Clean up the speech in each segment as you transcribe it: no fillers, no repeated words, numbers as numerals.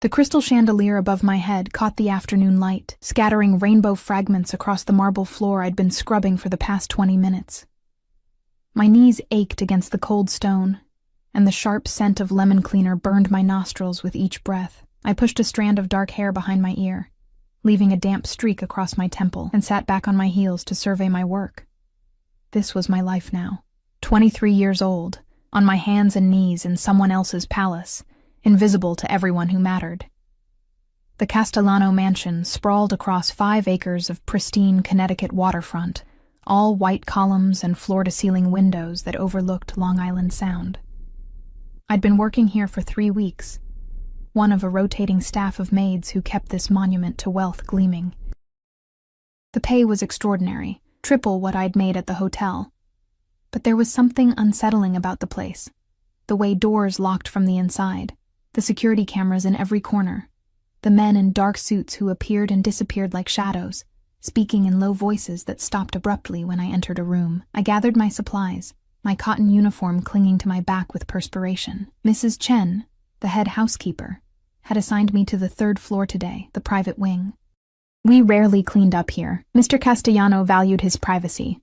The crystal chandelier above my head caught the afternoon light, scattering rainbow fragments across the marble floor I'd been scrubbing for the past 20 minutes. My knees ached against the cold stone, and the sharp scent of lemon cleaner burned my nostrils with each breath. I pushed a strand of dark hair behind my ear, leaving a damp streak across my temple, and sat back on my heels to survey my work. This was my life now. 23 years old, on my hands and knees in someone else's palace, invisible to everyone who mattered. The Castellano mansion sprawled across 5 acres of pristine Connecticut waterfront, all white columns and floor-to-ceiling windows that overlooked Long Island Sound. I'd been working here for 3 weeks, one of a rotating staff of maids who kept this monument to wealth gleaming. The pay was extraordinary, triple what I'd made at the hotel. But there was something unsettling about the place. The way doors locked from the inside, the security cameras in every corner, the men in dark suits who appeared and disappeared like shadows, speaking in low voices that stopped abruptly when I entered a room. I gathered my supplies, my cotton uniform clinging to my back with perspiration. Mrs. Chen, the head housekeeper, had assigned me to the 3rd floor today, the private wing. We rarely cleaned up here. Mr. Castellano valued his privacy,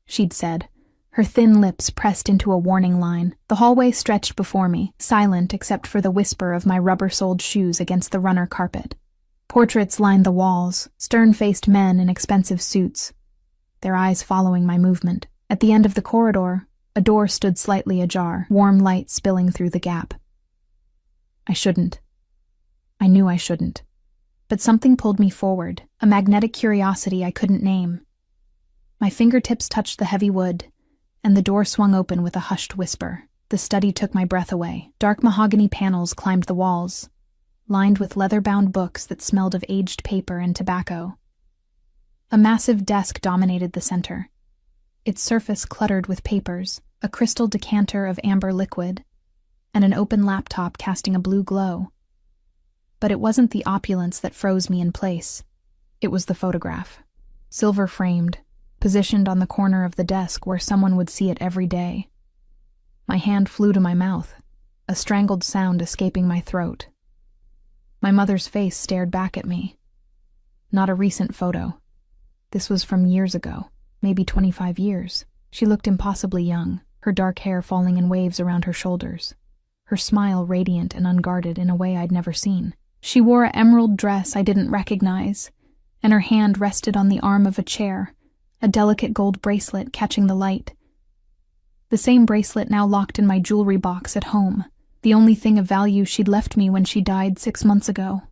she'd said, her thin lips pressed into a warning line. The hallway stretched before me, silent except for the whisper of my rubber-soled shoes against the runner carpet. Portraits lined the walls, stern-faced men in expensive suits, their eyes following my movement. At the end of the corridor, a door stood slightly ajar, warm light spilling through the gap. I shouldn't. I knew I shouldn't. But something pulled me forward, a magnetic curiosity I couldn't name. My fingertips touched the heavy wood, and the door swung open with a hushed whisper. The study took my breath away. Dark mahogany panels climbed the walls, lined with leather-bound books that smelled of aged paper and tobacco. A massive desk dominated the center, its surface cluttered with papers, a crystal decanter of amber liquid, and an open laptop casting a blue glow. But it wasn't the opulence that froze me in place. It was the photograph. Silver-framed, positioned on the corner of the desk where someone would see it every day. My hand flew to my mouth, a strangled sound escaping my throat. My mother's face stared back at me. Not a recent photo. This was from years ago, maybe 25 years. She looked impossibly young, her dark hair falling in waves around her shoulders, her smile radiant and unguarded in a way I'd never seen. She wore an emerald dress I didn't recognize, and her hand rested on the arm of a chair, a delicate gold bracelet catching the light. The same bracelet now locked in my jewelry box at home, the only thing of value she'd left me when she died 6 months ago.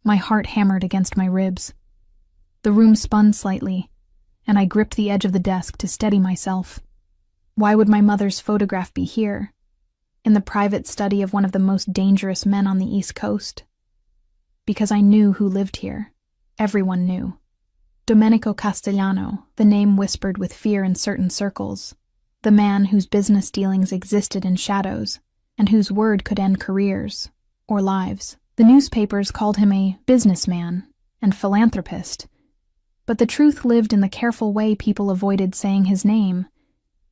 My heart hammered against my ribs. The room spun slightly, and I gripped the edge of the desk to steady myself. Why would my mother's photograph be here, in the private study of one of the most dangerous men on the East Coast? Because I knew who lived here. Everyone knew. Domenico Castellano, the name whispered with fear in certain circles, the man whose business dealings existed in shadows, and whose word could end careers, or lives. The newspapers called him a businessman and philanthropist, but the truth lived in the careful way people avoided saying his name,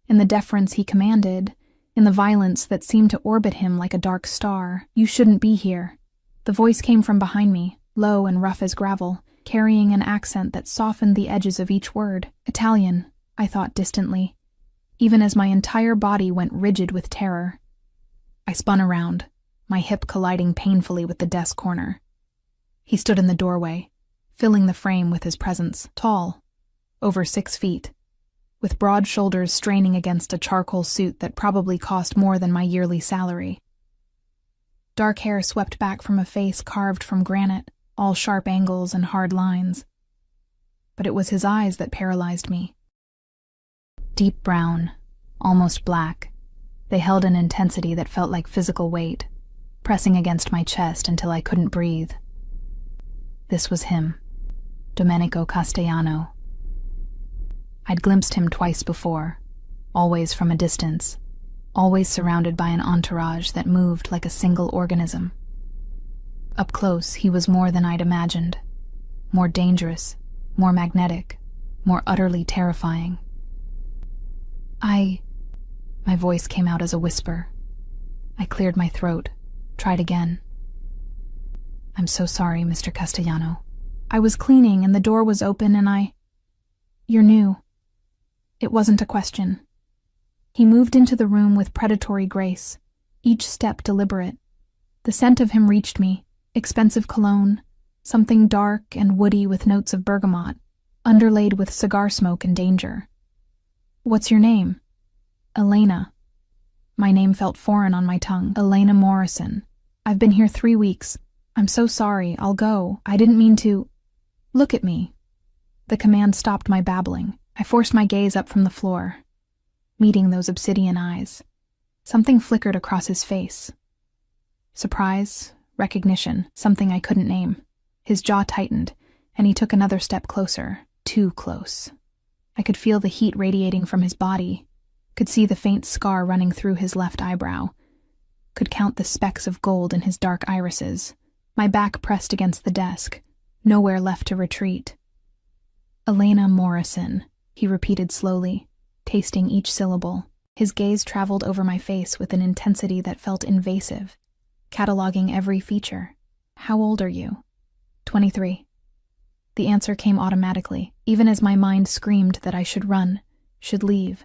in the deference he commanded, in the violence that seemed to orbit him like a dark star. You shouldn't be here. The voice came from behind me, low and rough as gravel, carrying an accent that softened the edges of each word. Italian, I thought distantly, even as my entire body went rigid with terror. I spun around, my hip colliding painfully with the desk corner. He stood in the doorway, filling the frame with his presence, tall, over 6 feet, with broad shoulders straining against a charcoal suit that probably cost more than my yearly salary. Dark hair swept back from a face carved from granite, all sharp angles and hard lines. But it was his eyes that paralyzed me. Deep brown, almost black, they held an intensity that felt like physical weight, pressing against my chest until I couldn't breathe. This was him, Domenico Castellano. I'd glimpsed him twice before, always from a distance, always surrounded by an entourage that moved like a single organism. Up close, he was more than I'd imagined, more dangerous, more magnetic, more utterly terrifying. My voice came out as a whisper. I cleared my throat, tried again. I'm so sorry, Mr. Castellano. I was cleaning and the door was open and You're new. It wasn't a question. He moved into the room with predatory grace, each step deliberate. The scent of him reached me, expensive cologne, something dark and woody with notes of bergamot, underlaid with cigar smoke and danger. What's your name? Elena. My name felt foreign on my tongue. Elena Morrison. I've been here 3 weeks. I'm so sorry, I'll go. I didn't mean to. Look at me. The command stopped my babbling. I forced my gaze up from the floor, meeting those obsidian eyes. Something flickered across his face. Surprise, recognition, something I couldn't name. His jaw tightened, and he took another step closer, too close. I could feel the heat radiating from his body, could see the faint scar running through his left eyebrow, could count the specks of gold in his dark irises. My back pressed against the desk, nowhere left to retreat. Elena Morrison, he repeated slowly, tasting each syllable. His gaze traveled over my face with an intensity that felt invasive, cataloging every feature. How old are you? 23. The answer came automatically, even as my mind screamed that I should run, should leave,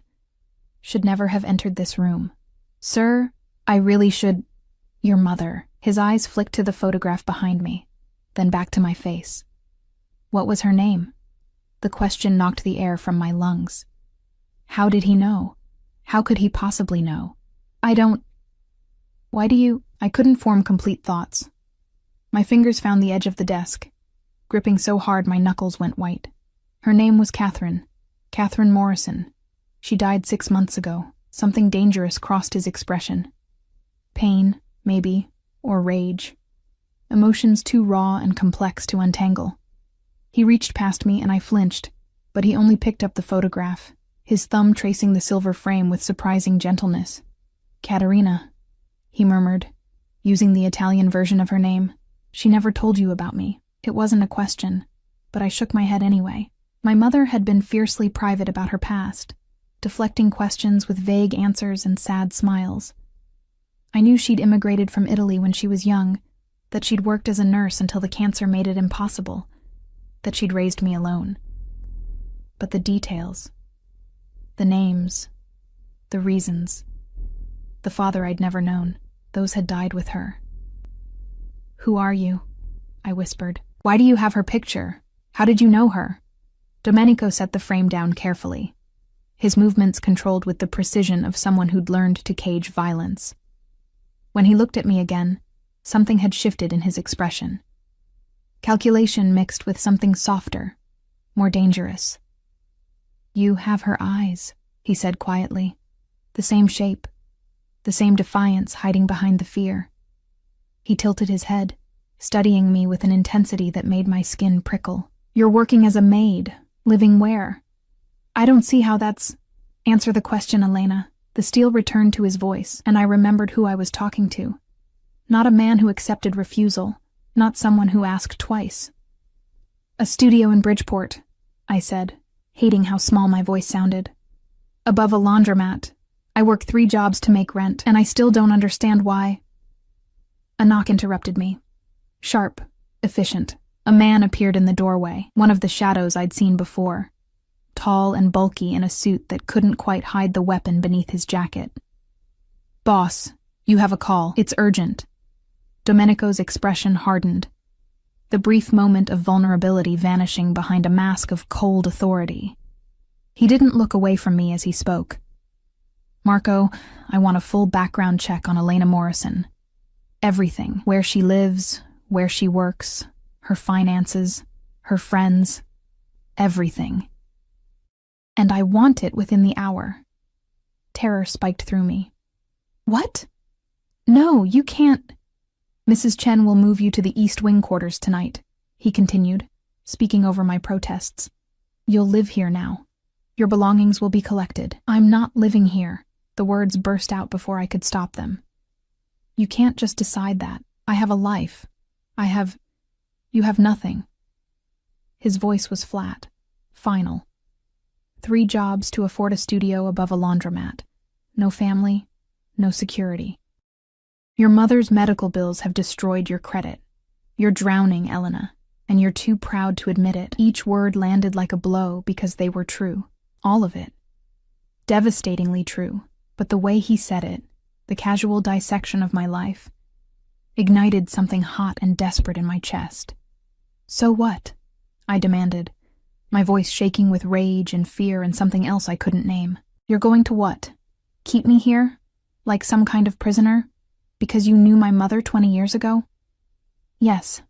should never have entered this room. Sir, I really should. Your mother. His eyes flicked to the photograph behind me, then back to my face. What was her name? The question knocked the air from my lungs. How did he know? How could he possibly know? Why do you? I couldn't form complete thoughts. My fingers found the edge of the desk, gripping so hard my knuckles went white. Her name was Catherine Morrison. She died 6 months ago. Something dangerous crossed his expression. Pain, maybe, or rage. Emotions too raw and complex to untangle. He reached past me and I flinched, but he only picked up the photograph, his thumb tracing the silver frame with surprising gentleness. Caterina, he murmured, using the Italian version of her name. She never told you about me. It wasn't a question, but I shook my head anyway. My mother had been fiercely private about her past, deflecting questions with vague answers and sad smiles. I knew she'd immigrated from Italy when she was young, that she'd worked as a nurse until the cancer made it impossible, that she'd raised me alone. But the details, the names, the reasons, the father I'd never known, those had died with her. Who are you? I whispered. Why do you have her picture? How did you know her? Domenico set the frame down carefully, his movements controlled with the precision of someone who'd learned to cage violence. When he looked at me again, something had shifted in his expression. Calculation mixed with something softer, more dangerous. You have her eyes, he said quietly. The same shape, the same defiance hiding behind the fear. He tilted his head, studying me with an intensity that made my skin prickle. You're working as a maid, living where? I don't see how that's... Answer the question, Elena. The steel returned to his voice, and I remembered who I was talking to. Not a man who accepted refusal, not someone who asked twice. A studio in Bridgeport, I said, hating how small my voice sounded. Above a laundromat. I work 3 jobs to make rent, and I still don't understand why. A knock interrupted me. Sharp, efficient. A man appeared in the doorway, one of the shadows I'd seen before. Tall and bulky in a suit that couldn't quite hide the weapon beneath his jacket. Boss, you have a call. It's urgent. Domenico's expression hardened, the brief moment of vulnerability vanishing behind a mask of cold authority. He didn't look away from me as he spoke. Marco, I want a full background check on Elena Morrison. Everything. Where she lives, where she works, her finances, her friends, everything. And I want it within the hour. Terror spiked through me. What? No, you can't. Mrs. Chen will move you to the East Wing quarters tonight, he continued, speaking over my protests. You'll live here now. Your belongings will be collected. I'm not living here. The words burst out before I could stop them. You can't just decide that. I have a life. You have nothing. His voice was flat, final. 3 jobs to afford a studio above a laundromat. No family, no security. Your mother's medical bills have destroyed your credit. You're drowning, Elena, and you're too proud to admit it. Each word landed like a blow because they were true. All of it. Devastatingly true, but the way he said it, the casual dissection of my life, ignited something hot and desperate in my chest. So what? I demanded, my voice shaking with rage and fear and something else I couldn't name. You're going to what? Keep me here? Like some kind of prisoner? Because you knew my mother 20 years ago? Yes.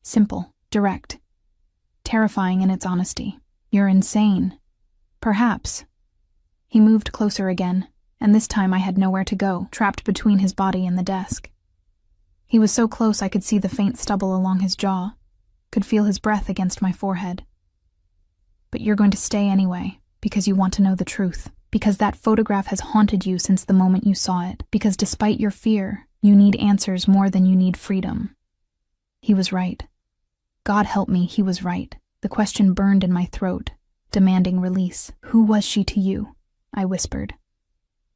Simple, direct, terrifying in its honesty. You're insane. Perhaps. He moved closer again, and this time I had nowhere to go, trapped between his body and the desk. He was so close I could see the faint stubble along his jaw, could feel his breath against my forehead. But you're going to stay anyway, because you want to know the truth, because that photograph has haunted you since the moment you saw it, because despite your fear, you need answers more than you need freedom. He was right. God help me, he was right. The question burned in my throat, demanding release. Who was she to you? I whispered.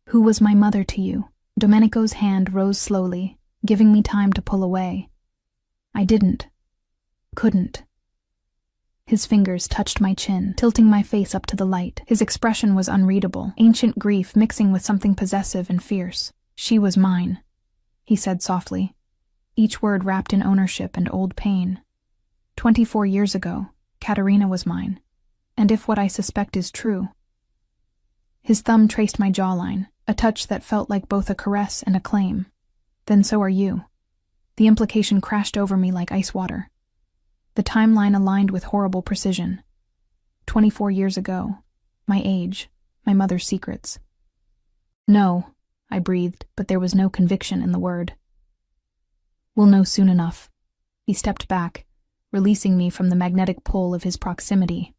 Who was my mother to you? Domenico's hand rose slowly, giving me time to pull away. I didn't. Couldn't. His fingers touched my chin, tilting my face up to the light. His expression was unreadable, ancient grief mixing with something possessive and fierce. She was mine, he said softly, each word wrapped in ownership and old pain. 24 years ago, Katerina was mine, and if what I suspect is true. His thumb traced my jawline, a touch that felt like both a caress and a claim. Then so are you. The implication crashed over me like ice water. The timeline aligned with horrible precision. 24 years ago, my age, my mother's secrets. No, I breathed, but there was no conviction in the word. We'll know soon enough. He stepped back, releasing me from the magnetic pull of his proximity.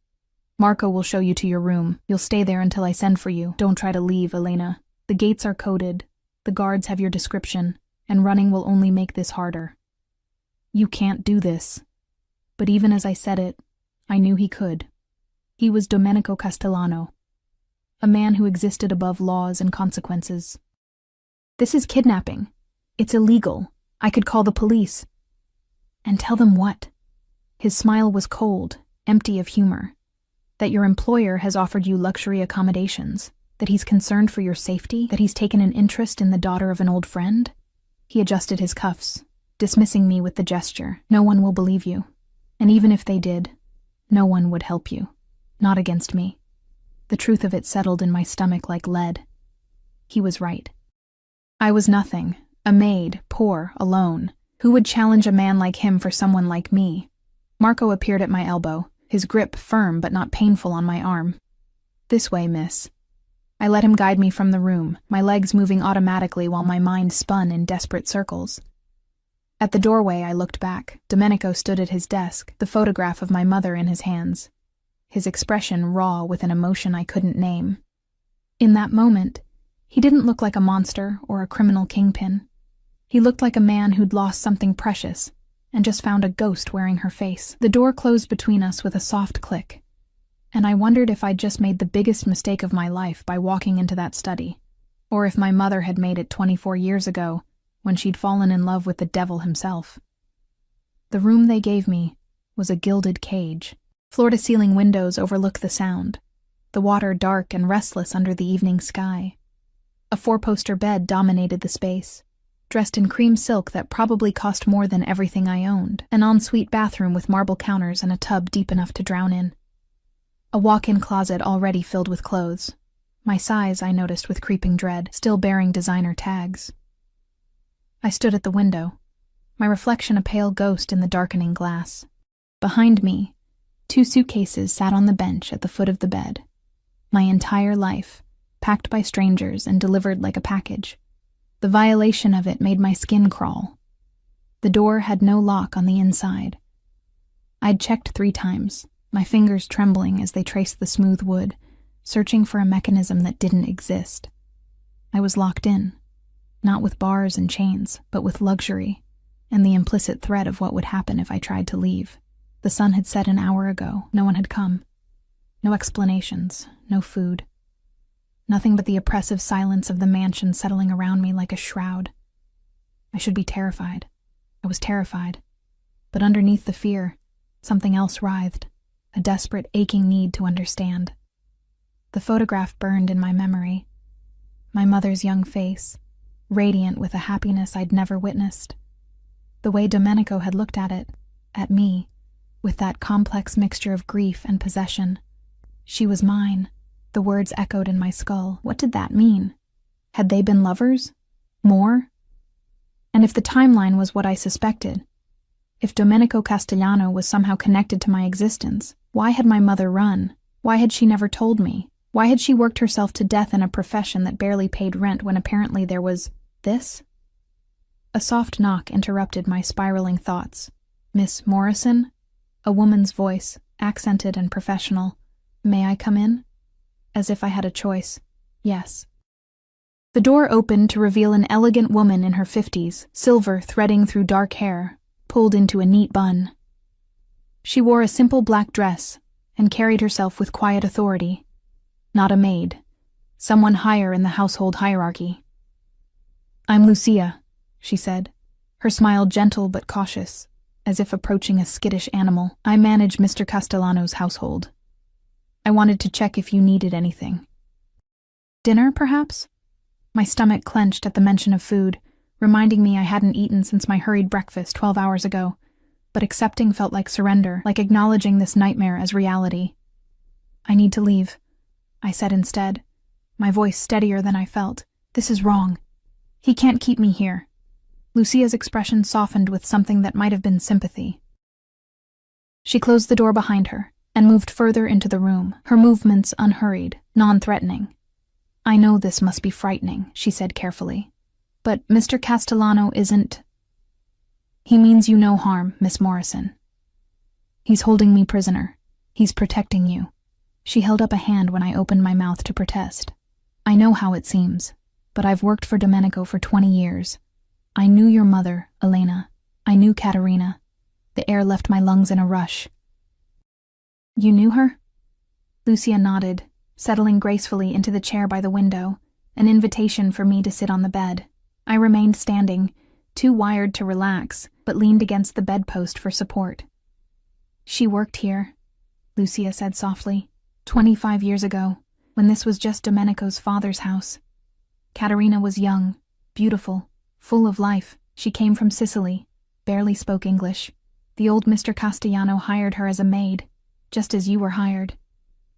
Marco will show you to your room. You'll stay there until I send for you. Don't try to leave, Elena. The gates are coded, the guards have your description, and running will only make this harder. You can't do this. But even as I said it, I knew he could. He was Domenico Castellano, a man who existed above laws and consequences. This is kidnapping. It's illegal. I could call the police. And tell them what? His smile was cold, empty of humor. That your employer has offered you luxury accommodations, that he's concerned for your safety, that he's taken an interest in the daughter of an old friend? He adjusted his cuffs, dismissing me with the gesture. No one will believe you. And even if they did, no one would help you. Not against me. The truth of it settled in my stomach like lead. He was right. I was nothing, a maid, poor, alone. Who would challenge a man like him for someone like me? Marco appeared at my elbow, his grip firm but not painful on my arm. This way, miss. I let him guide me from the room, my legs moving automatically while my mind spun in desperate circles. At the doorway, I looked back. Domenico stood at his desk, the photograph of my mother in his hands, his expression raw with an emotion I couldn't name. In that moment, he didn't look like a monster or a criminal kingpin. He looked like a man who'd lost something precious and just found a ghost wearing her face. The door closed between us with a soft click, and I wondered if I'd just made the biggest mistake of my life by walking into that study, or if my mother had made it 24 years ago, when she'd fallen in love with the devil himself. The room they gave me was a gilded cage. Floor-to-ceiling windows overlook the sound, the water dark and restless under the evening sky. A four-poster bed dominated the space, dressed in cream silk that probably cost more than everything I owned, an ensuite bathroom with marble counters and a tub deep enough to drown in. A walk-in closet already filled with clothes, my size I noticed with creeping dread, still bearing designer tags. I stood at the window, my reflection a pale ghost in the darkening glass. Behind me, 2 suitcases sat on the bench at the foot of the bed. My entire life, packed by strangers and delivered like a package. The violation of it made my skin crawl. The door had no lock on the inside. I'd checked 3 times, my fingers trembling as they traced the smooth wood, searching for a mechanism that didn't exist. I was locked in. Not with bars and chains, but with luxury, and the implicit threat of what would happen if I tried to leave. The sun had set an hour ago. No one had come. No explanations, no food. Nothing but the oppressive silence of the mansion settling around me like a shroud. I should be terrified. I was terrified. But underneath the fear, something else writhed, a desperate, aching need to understand. The photograph burned in my memory. My mother's young face, radiant with a happiness I'd never witnessed. The way Domenico had looked at it, at me, with that complex mixture of grief and possession. She was mine. The words echoed in my skull. What did that mean? Had they been lovers? More? And if the timeline was what I suspected, if Domenico Castellano was somehow connected to my existence, why had my mother run? Why had she never told me? Why had she worked herself to death in a profession that barely paid rent when apparently there was this? A soft knock interrupted my spiraling thoughts. "Miss Morrison?" A woman's voice, accented and professional. "May I come in?" As if I had a choice. Yes. The door opened to reveal an elegant woman in her 50s, silver threading through dark hair, pulled into a neat bun. She wore a simple black dress and carried herself with quiet authority. Not a maid, someone higher in the household hierarchy. "I'm Lucia," she said, her smile gentle but cautious, as if approaching a skittish animal. "I manage Mr. Castellano's household. I wanted to check if you needed anything." "Dinner, perhaps?" My stomach clenched at the mention of food, reminding me I hadn't eaten since my hurried breakfast 12 hours ago, but accepting felt like surrender, like acknowledging this nightmare as reality. "I need to leave," I said instead, my voice steadier than I felt. "This is wrong. He can't keep me here." Lucia's expression softened with something that might have been sympathy. She closed the door behind her and moved further into the room, her movements unhurried, non-threatening. "I know this must be frightening," she said carefully, "but Mr. Castellano isn't—" "He means you no harm, Miss Morrison. He's holding me prisoner. He's protecting you." She held up a hand when I opened my mouth to protest. "I know how it seems, but I've worked for Domenico for 20 years. I knew your mother, Elena. I knew Caterina." The air left my lungs in a rush. "You knew her?" Lucia nodded, settling gracefully into the chair by the window, an invitation for me to sit on the bed. I remained standing, too wired to relax, but leaned against the bedpost for support. "She worked here," Lucia said softly, 25 years ago, when this was just Domenico's father's house. Caterina was young, beautiful, full of life. She came from Sicily, barely spoke English. The old Mr. Castellano hired her as a maid, just as you were hired.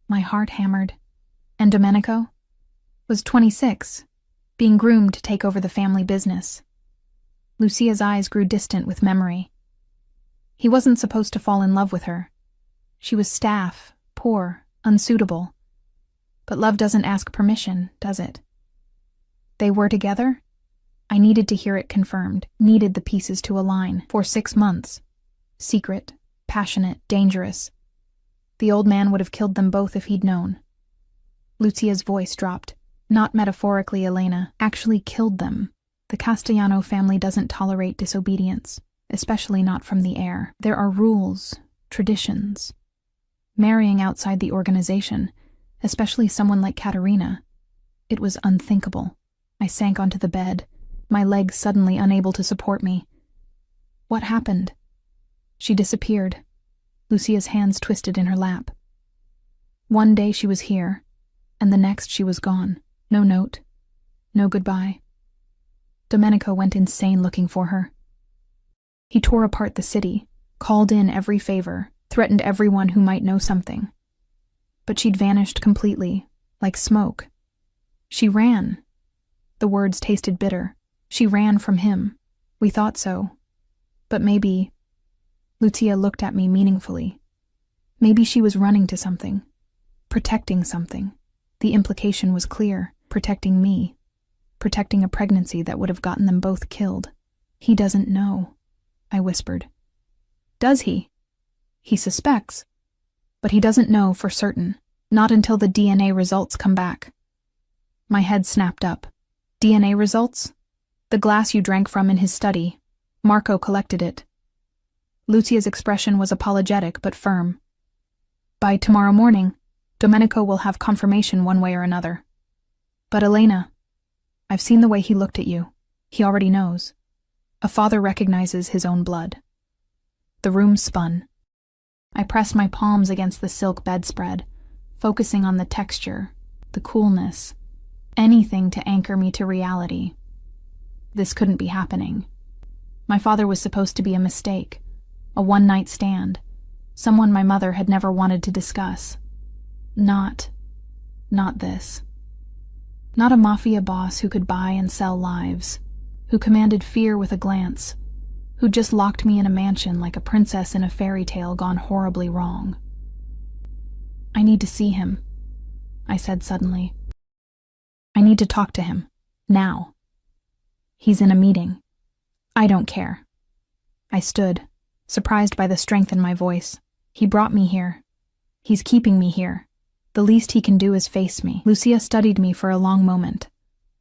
My heart hammered. And Domenico? Was 26, being groomed to take over the family business. Lucia's eyes grew distant with memory. He wasn't supposed to fall in love with her. She was staff, poor, unsuitable. But love doesn't ask permission, does it? They were together? I needed to hear it confirmed, needed the pieces to align. For 6 months. Secret, passionate, dangerous. The old man would have killed them both if he'd known. Lucia's voice dropped. Not metaphorically, Elena. Actually killed them. The Castellano family doesn't tolerate disobedience, especially not from the heir. There are rules, traditions. Marrying outside the organization, especially someone like Caterina. It was unthinkable. I sank onto the bed, my legs suddenly unable to support me. What happened? She disappeared. Lucia's hands twisted in her lap. One day she was here, and the next she was gone. No note, no goodbye. Domenico went insane looking for her. He tore apart the city, called in every favor, threatened everyone who might know something. But she'd vanished completely, like smoke. She ran. The words tasted bitter. She ran from him. We thought so. But maybe... Lucia looked at me meaningfully. Maybe she was running to something. Protecting something. The implication was clear. Protecting me. Protecting a pregnancy that would have gotten them both killed. "He doesn't know," I whispered. "Does he?" "He suspects. But he doesn't know for certain. Not until the DNA results come back." My head snapped up. "DNA results? The glass you drank from in his study. Marco collected it." Lucia's expression was apologetic but firm. "By tomorrow morning, Domenico will have confirmation one way or another. But Elena, I've seen the way he looked at you. He already knows. A father recognizes his own blood." The room spun. I pressed my palms against the silk bedspread, focusing on the texture, the coolness, anything to anchor me to reality. This couldn't be happening. My father was supposed to be a mistake, a one-night stand, someone my mother had never wanted to discuss. Not this. Not a mafia boss who could buy and sell lives, who commanded fear with a glance, who just locked me in a mansion like a princess in a fairy tale gone horribly wrong. I need to see him, I said suddenly. I need to talk to him, now. He's in a meeting. I don't care. I stood, surprised by the strength in my voice. He brought me here. He's keeping me here. The least he can do is face me. Lucia studied me for a long moment,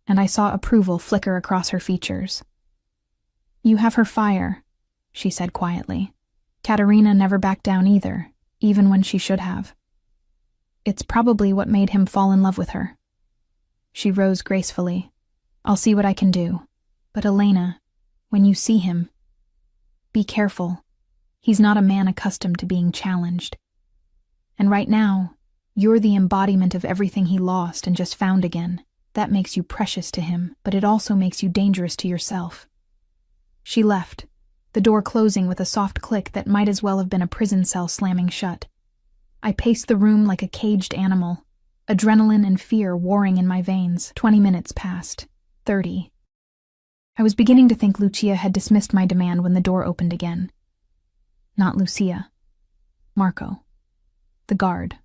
and I saw approval flicker across her features. You have her fire, she said quietly. Katerina never backed down either, even when she should have. It's probably what made him fall in love with her. She rose gracefully. I'll see what I can do. But Elena, when you see him, be careful. He's not a man accustomed to being challenged. And right now, you're the embodiment of everything he lost and just found again. That makes you precious to him, but it also makes you dangerous to yourself. She left, the door closing with a soft click that might as well have been a prison cell slamming shut. I paced the room like a caged animal, adrenaline and fear warring in my veins. 20 minutes passed. 30. I was beginning to think Lucia had dismissed my demand when the door opened again. Not Lucia. Marco. The guard,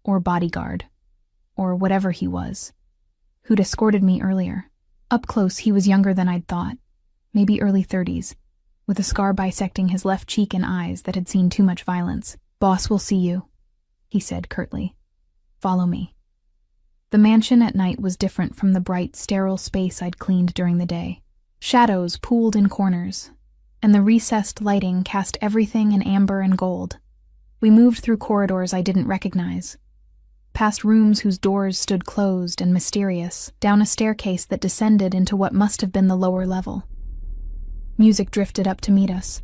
or bodyguard, or whatever he was, who'd escorted me earlier. Up close, he was younger than I'd thought, maybe early 30s, with a scar bisecting his left cheek and eyes that had seen too much violence. Boss will see you, he said curtly. Follow me. The mansion at night was different from the bright, sterile space I'd cleaned during the day. Shadows pooled in corners, and the recessed lighting cast everything in amber and gold. We moved through corridors I didn't recognize, past rooms whose doors stood closed and mysterious, down a staircase that descended into what must have been the lower level. Music drifted up to meet us.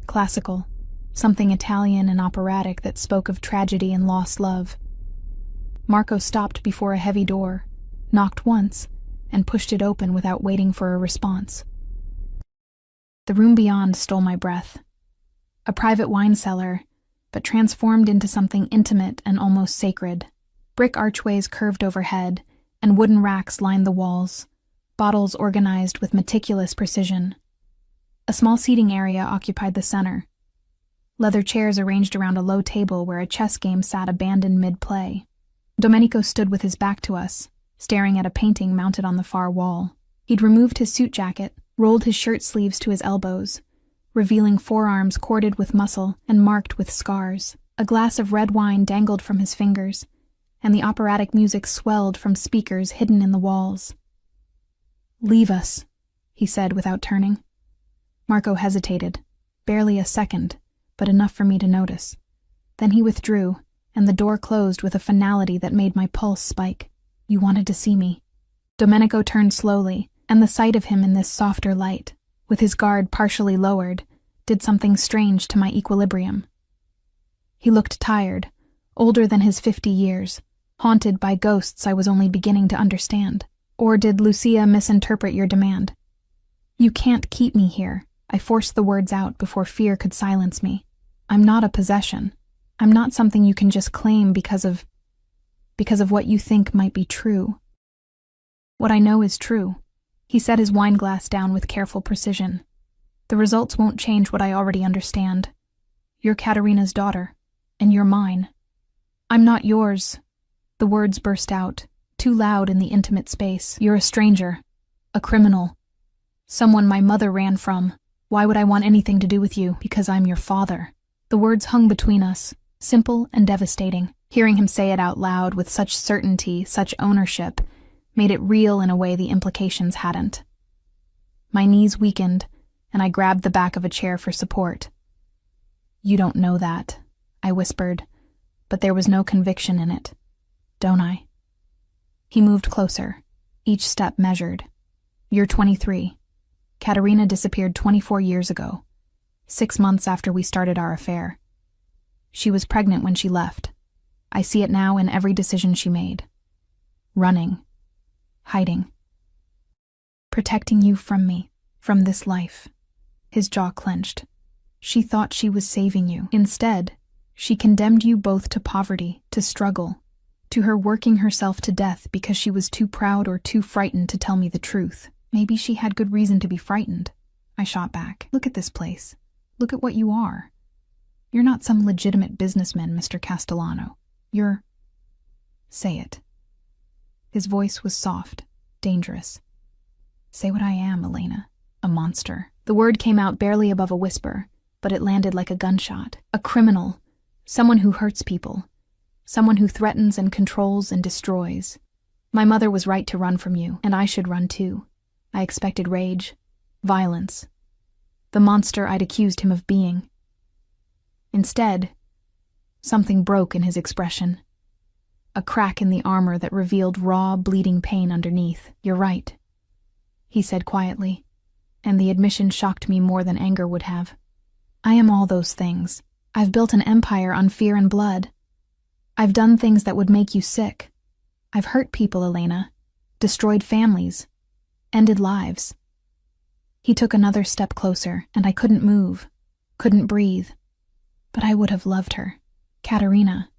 Classical, something Italian and operatic that spoke of tragedy and lost love. Marco stopped before a heavy door, knocked once, and pushed it open without waiting for a response. The room beyond stole my breath. A private wine cellar, but transformed into something intimate and almost sacred. Brick archways curved overhead, and wooden racks lined the walls, bottles organized with meticulous precision. A small seating area occupied the center. Leather chairs arranged around a low table where a chess game sat abandoned mid-play. Domenico stood with his back to us, staring at a painting mounted on the far wall. He'd removed his suit jacket, rolled his shirt sleeves to his elbows, revealing forearms corded with muscle and marked with scars. A glass of red wine dangled from his fingers, and the operatic music swelled from speakers hidden in the walls. "Leave us," he said without turning. Marco hesitated, barely a second, but enough for me to notice. Then he withdrew, and the door closed with a finality that made my pulse spike. "You wanted to see me." Domenico turned slowly, and the sight of him in this softer light, with his guard partially lowered, did something strange to my equilibrium. He looked tired, older than his 50 years, haunted by ghosts I was only beginning to understand. Or did Lucia misinterpret your demand? "You can't keep me here," I forced the words out before fear could silence me. "I'm not a possession. I'm not something you can just claim because of what you think might be true. What I know is true." He set his wine glass down with careful precision. "The results won't change what I already understand. You're Katerina's daughter, and you're mine." "I'm not yours." The words burst out, too loud in the intimate space. "You're a stranger, a criminal, someone my mother ran from. Why would I want anything to do with you? Because I'm your father." The words hung between us, simple and devastating. Hearing him say it out loud with such certainty, such ownership, made it real in a way the implications hadn't. My knees weakened, and I grabbed the back of a chair for support. "You don't know that," I whispered, but there was no conviction in it. "Don't I?" He moved closer, each step measured. "You're 23. Katerina disappeared 24 years ago. 6 months after we started our affair. She was pregnant when she left. I see it now in every decision she made. Running. Hiding. Protecting you from me, from this life. His jaw clenched. She thought she was saving you. Instead, she condemned you both to poverty, to struggle, to her working herself to death because she was too proud or too frightened to tell me the truth. Maybe she had good reason to be frightened. I shot back. Look at this place. Look at what you are. You're not some legitimate businessman, Mr. Castellano. You're... Say it. His voice was soft, dangerous. Say what I am, Elena. A monster. The word came out barely above a whisper, but it landed like a gunshot. A criminal. Someone who hurts people. Someone who threatens and controls and destroys. My mother was right to run from you, and I should run too. I expected rage, violence. The monster I'd accused him of being. Instead, something broke in his expression. A crack in the armor that revealed raw, bleeding pain underneath. You're right, he said quietly, and the admission shocked me more than anger would have. I am all those things. I've built an empire on fear and blood. I've done things that would make you sick. I've hurt people, Elena, destroyed families, ended lives. He took another step closer, and I couldn't move, couldn't breathe. But I would have loved her, Katerina.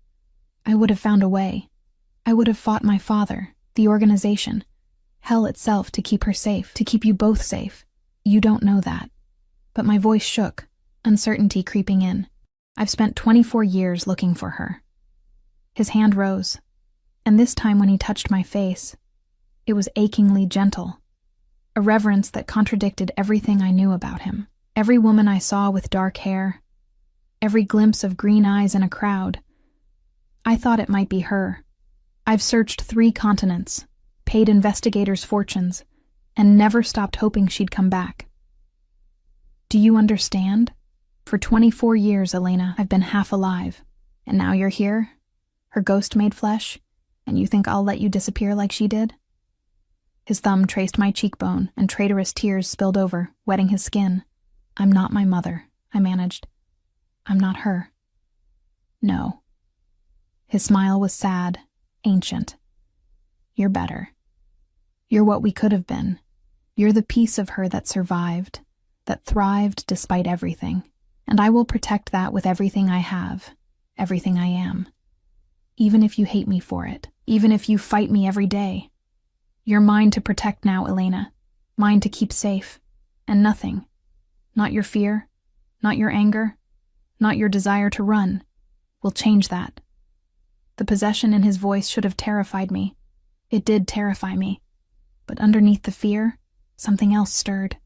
I would have found a way. I would have fought my father, the organization, hell itself to keep her safe, to keep you both safe. You don't know that. But my voice shook, uncertainty creeping in. I've spent 24 years looking for her. His hand rose, and this time when he touched my face, it was achingly gentle, a reverence that contradicted everything I knew about him. Every woman I saw with dark hair, every glimpse of green eyes in a crowd, I thought it might be her. I've searched 3 continents, paid investigators fortunes, and never stopped hoping she'd come back. Do you understand? For 24 years, Elena, I've been half alive, and now you're here, her ghost made flesh, and you think I'll let you disappear like she did? His thumb traced my cheekbone, and traitorous tears spilled over, wetting his skin. I'm not my mother, I managed. I'm not her. No. His smile was sad, ancient. You're better. You're what we could have been. You're the piece of her that survived, that thrived despite everything. And I will protect that with everything I have, everything I am. Even if you hate me for it, even if you fight me every day. You're mine to protect now, Elena. Mine to keep safe. And nothing. Not your fear, not your anger, not your desire to run, will change that. The possession in his voice should have terrified me. It did terrify me. But underneath the fear, something else stirred.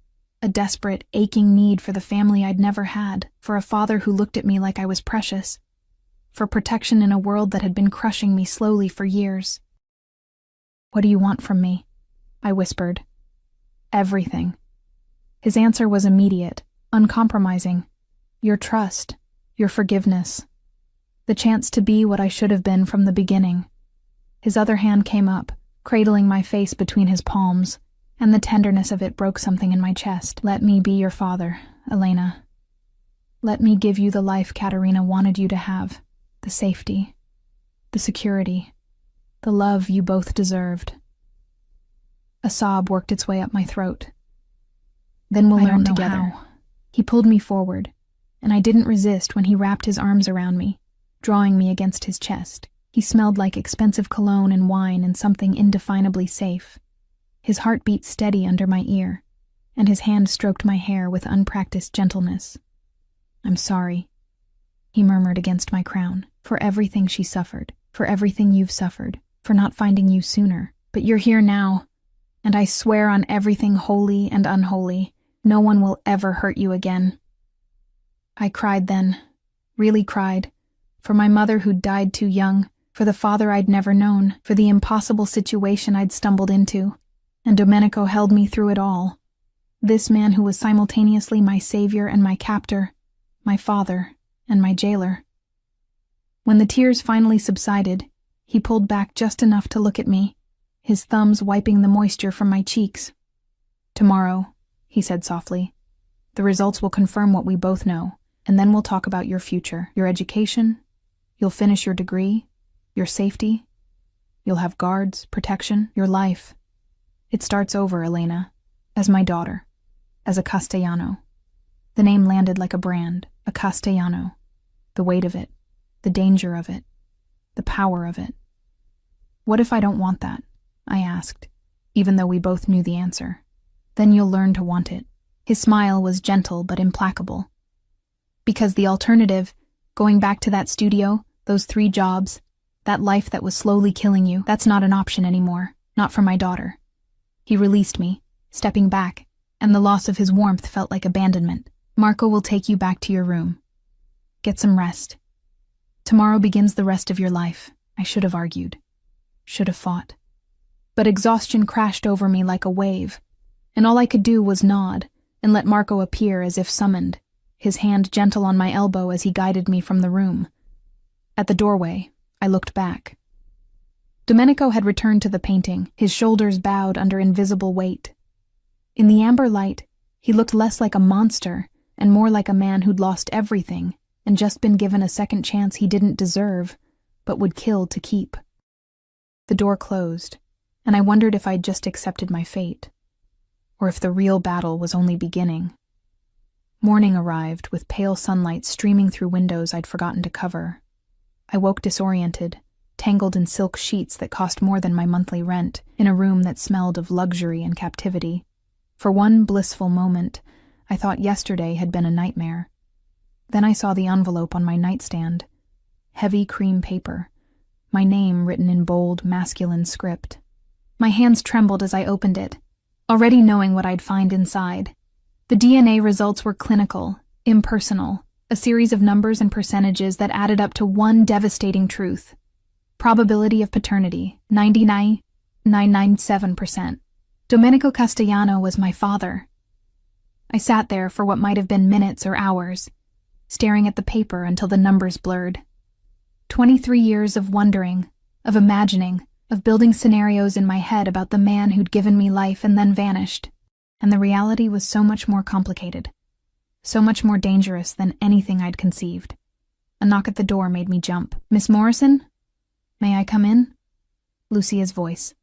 A desperate, aching need for the family I'd never had, for a father who looked at me like I was precious, for protection in a world that had been crushing me slowly for years. What do you want from me? I whispered. Everything. His answer was immediate, uncompromising. Your trust, your forgiveness. The chance to be what I should have been from the beginning. His other hand came up, cradling my face between his palms, and the tenderness of it broke something in my chest. Let me be your father, Elena. Let me give you the life Katerina wanted you to have, the safety, the security, the love you both deserved. A sob worked its way up my throat. Then we'll learn together. He pulled me forward, and I didn't resist when he wrapped his arms around me, drawing me against his chest. He smelled like expensive cologne and wine and something indefinably safe. His heart beat steady under my ear, and his hand stroked my hair with unpracticed gentleness. I'm sorry, he murmured against my crown, for everything she suffered, for everything you've suffered, for not finding you sooner. But you're here now, and I swear on everything holy and unholy, no one will ever hurt you again. I cried then, really cried, for my mother who'd died too young, for the father I'd never known, for the impossible situation I'd stumbled into. And Domenico held me through it all. This man who was simultaneously my savior and my captor, my father and my jailer. When the tears finally subsided, he pulled back just enough to look at me, his thumbs wiping the moisture from my cheeks. Tomorrow, he said softly, The results will confirm what we both know, and then we'll talk about your future, your education. You'll finish your degree, your safety. You'll have guards, protection, your life. It starts over, Elena, as my daughter, as a Castellano. The name landed like a brand, a Castellano. The weight of it, the danger of it, the power of it. What if I don't want that? I asked, even though we both knew the answer. Then you'll learn to want it. His smile was gentle but implacable. Because the alternative, going back to that studio, those 3 jobs, that life that was slowly killing you, that's not an option anymore, not for my daughter. He released me, stepping back, and the loss of his warmth felt like abandonment. Marco will take you back to your room. Get some rest. Tomorrow begins the rest of your life, I should have argued. Should have fought. But exhaustion crashed over me like a wave, and all I could do was nod and let Marco appear as if summoned, his hand gentle on my elbow as he guided me from the room. At the doorway, I looked back. Domenico had returned to the painting, his shoulders bowed under invisible weight. In the amber light, he looked less like a monster and more like a man who'd lost everything and just been given a second chance he didn't deserve, but would kill to keep. The door closed, and I wondered if I'd just accepted my fate, or if the real battle was only beginning. Morning arrived, with pale sunlight streaming through windows I'd forgotten to cover. I woke disoriented, tangled in silk sheets that cost more than my monthly rent, in a room that smelled of luxury and captivity. For one blissful moment, I thought yesterday had been a nightmare. Then I saw the envelope on my nightstand. Heavy cream paper. My name written in bold, masculine script. My hands trembled as I opened it, already knowing what I'd find inside. The DNA results were clinical, impersonal, a series of numbers and percentages that added up to one devastating truth. Probability of paternity, 99.997%. Domenico Castellano was my father. I sat there for what might have been minutes or hours, staring at the paper until the numbers blurred. 23 years of wondering, of imagining, of building scenarios in my head about the man who'd given me life and then vanished. And the reality was so much more complicated, so much more dangerous than anything I'd conceived. A knock at the door made me jump. "Miss Morrison? May I come in?" Lucia's voice.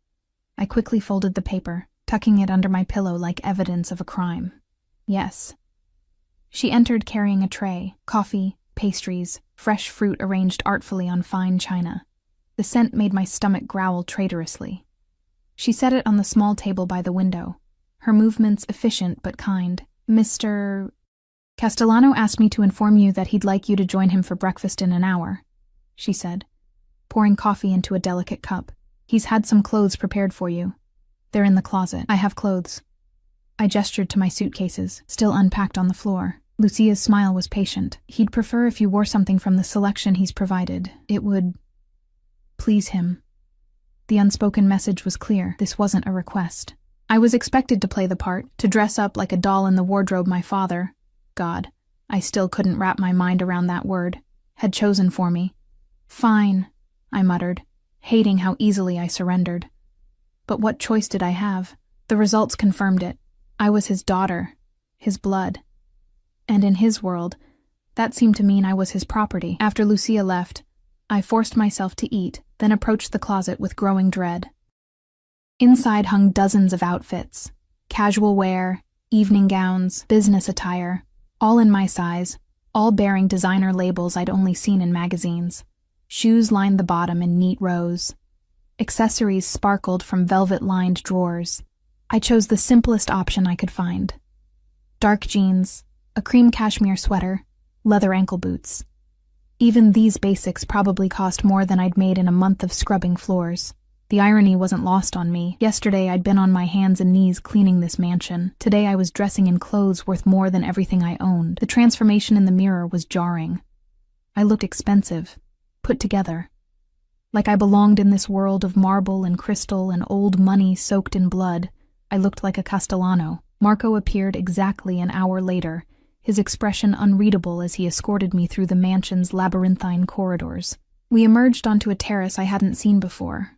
I quickly folded the paper, tucking it under my pillow like evidence of a crime. Yes. She entered carrying a tray, coffee, pastries, fresh fruit arranged artfully on fine china. The scent made my stomach growl traitorously. She set it on the small table by the window, her movements efficient but kind. "Mr. Castellano asked me to inform you that he'd like you to join him for breakfast in an hour," she said, pouring coffee into a delicate cup. "He's had some clothes prepared for you. They're in the closet. I have clothes." I gestured to my suitcases, still unpacked on the floor. Lucia's smile was patient. "He'd prefer if you wore something from the selection he's provided. It would please him." The unspoken message was clear. This wasn't a request. I was expected to play the part, to dress up like a doll in the wardrobe my father, God, I still couldn't wrap my mind around that word, had chosen for me. "Fine," I muttered, hating how easily I surrendered. But what choice did I have? The results confirmed it. I was his daughter, his blood. And in his world, that seemed to mean I was his property. After Lucia left, I forced myself to eat, then approached the closet with growing dread. Inside hung dozens of outfits. Casual wear, evening gowns, business attire, all in my size, all bearing designer labels I'd only seen in magazines. Shoes lined the bottom in neat rows. Accessories sparkled from velvet-lined drawers. I chose the simplest option I could find. Dark jeans, a cream cashmere sweater, leather ankle boots. Even these basics probably cost more than I'd made in a month of scrubbing floors. The irony wasn't lost on me. Yesterday I'd been on my hands and knees cleaning this mansion. Today I was dressing in clothes worth more than everything I owned. The transformation in the mirror was jarring. I looked expensive, put together. Like I belonged in this world of marble and crystal and old money soaked in blood. I looked like a Castellano. Marco appeared exactly an hour later, his expression unreadable as he escorted me through the mansion's labyrinthine corridors. We emerged onto a terrace I hadn't seen before,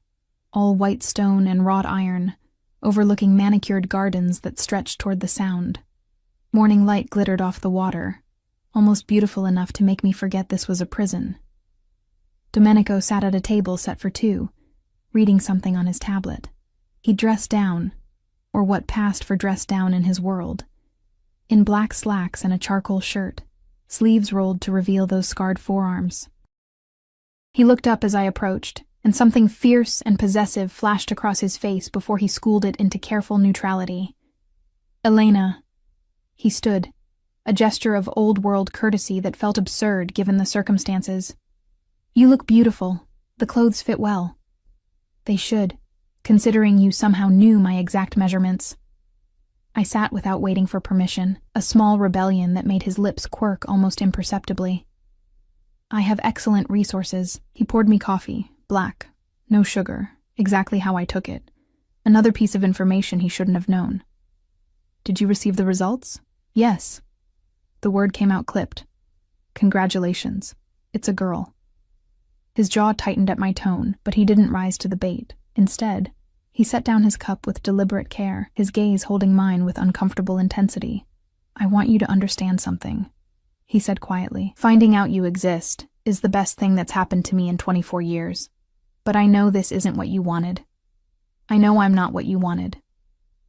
all white stone and wrought iron, overlooking manicured gardens that stretched toward the Sound. Morning light glittered off the water, almost beautiful enough to make me forget this was a prison. Domenico sat at a table set for two, reading something on his tablet. He dressed down, or what passed for dressed down in his world, in black slacks and a charcoal shirt, sleeves rolled to reveal those scarred forearms. He looked up as I approached, and something fierce and possessive flashed across his face before he schooled it into careful neutrality. "Elena." He stood, a gesture of old-world courtesy that felt absurd given the circumstances. "You look beautiful. The clothes fit well." "They should, considering you somehow knew my exact measurements." I sat without waiting for permission, a small rebellion that made his lips quirk almost imperceptibly. "I have excellent resources." He poured me coffee, black, no sugar, exactly how I took it. Another piece of information he shouldn't have known. "Did you receive the results?" "Yes." The word came out clipped. "Congratulations. It's a girl." His jaw tightened at my tone, but he didn't rise to the bait. Instead, he set down his cup with deliberate care, his gaze holding mine with uncomfortable intensity. "I want you to understand something," he said quietly. "Finding out you exist is the best thing that's happened to me in 24 years. But I know this isn't what you wanted. I know I'm not what you wanted.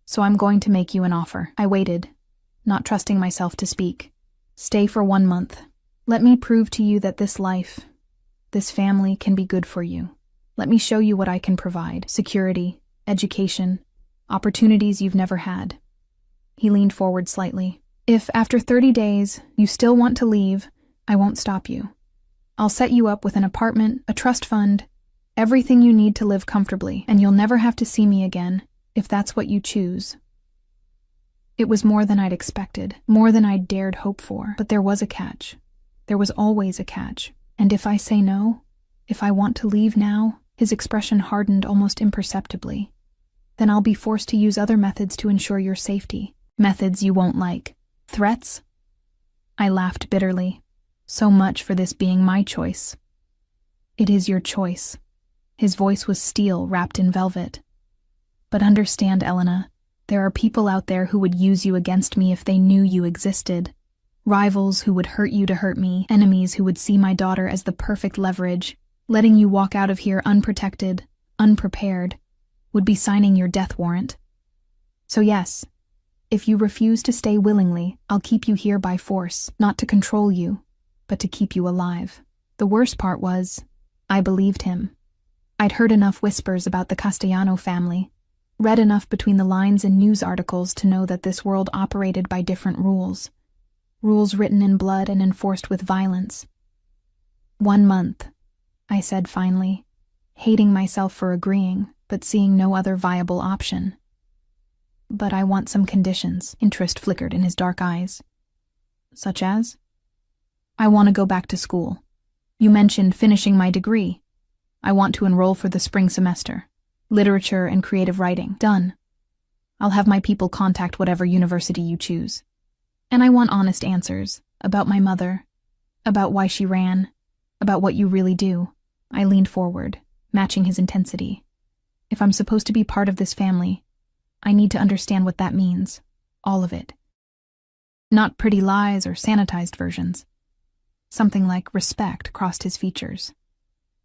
So I'm going to make you an offer." I waited, not trusting myself to speak. "Stay for 1 month. Let me prove to you that this life, this family can be good for you. Let me show you what I can provide: security, education, opportunities you've never had." He leaned forward slightly. "If, after 30 days, you still want to leave, I won't stop you. I'll set you up with an apartment, a trust fund, everything you need to live comfortably, and you'll never have to see me again, if that's what you choose." It was more than I'd expected, more than I'd dared hope for, but there was a catch. There was always a catch. "And if I say no, if I want to leave now," his expression hardened almost imperceptibly, "then I'll be forced to use other methods to ensure your safety. Methods you won't like. Threats?" I laughed bitterly. So much for this being my choice. "It is your choice." His voice was steel wrapped in velvet. "But understand, Elena, there are people out there who would use you against me if they knew you existed. Rivals who would hurt you to hurt me, enemies who would see my daughter as the perfect leverage. Letting you walk out of here unprotected, unprepared, would be signing your death warrant. So yes, if you refuse to stay willingly, I'll keep you here by force, not to control you, but to keep you alive." The worst part was, I believed him. I'd heard enough whispers about the Castellano family, read enough between the lines in news articles to know that this world operated by different rules. Rules written in blood and enforced with violence. 1 month, I said finally, hating myself for agreeing, but seeing no other viable option. "But I want some conditions." Interest flickered in his dark eyes. "Such as?" "I want to go back to school. You mentioned finishing my degree. I want to enroll for the spring semester. Literature and creative writing. Done. I'll have my people contact whatever university you choose. And I want honest answers about my mother, about why she ran, about what you really do." I leaned forward, matching his intensity. "If I'm supposed to be part of this family, I need to understand what that means. All of it. Not pretty lies or sanitized versions." Something like respect crossed his features.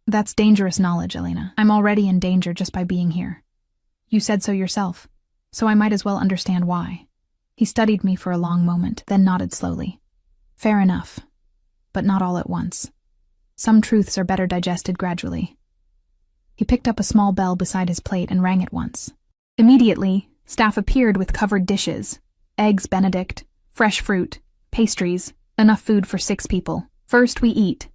"That's dangerous knowledge, Elena. I'm already in danger just by being here. You said so yourself, so I might as well understand why." He studied me for a long moment, then nodded slowly. "Fair enough, but not all at once. Some truths are better digested gradually." He picked up a small bell beside his plate and rang it once. Immediately, staff appeared with covered dishes, eggs Benedict, fresh fruit, pastries, enough food for 6 people. "First we eat.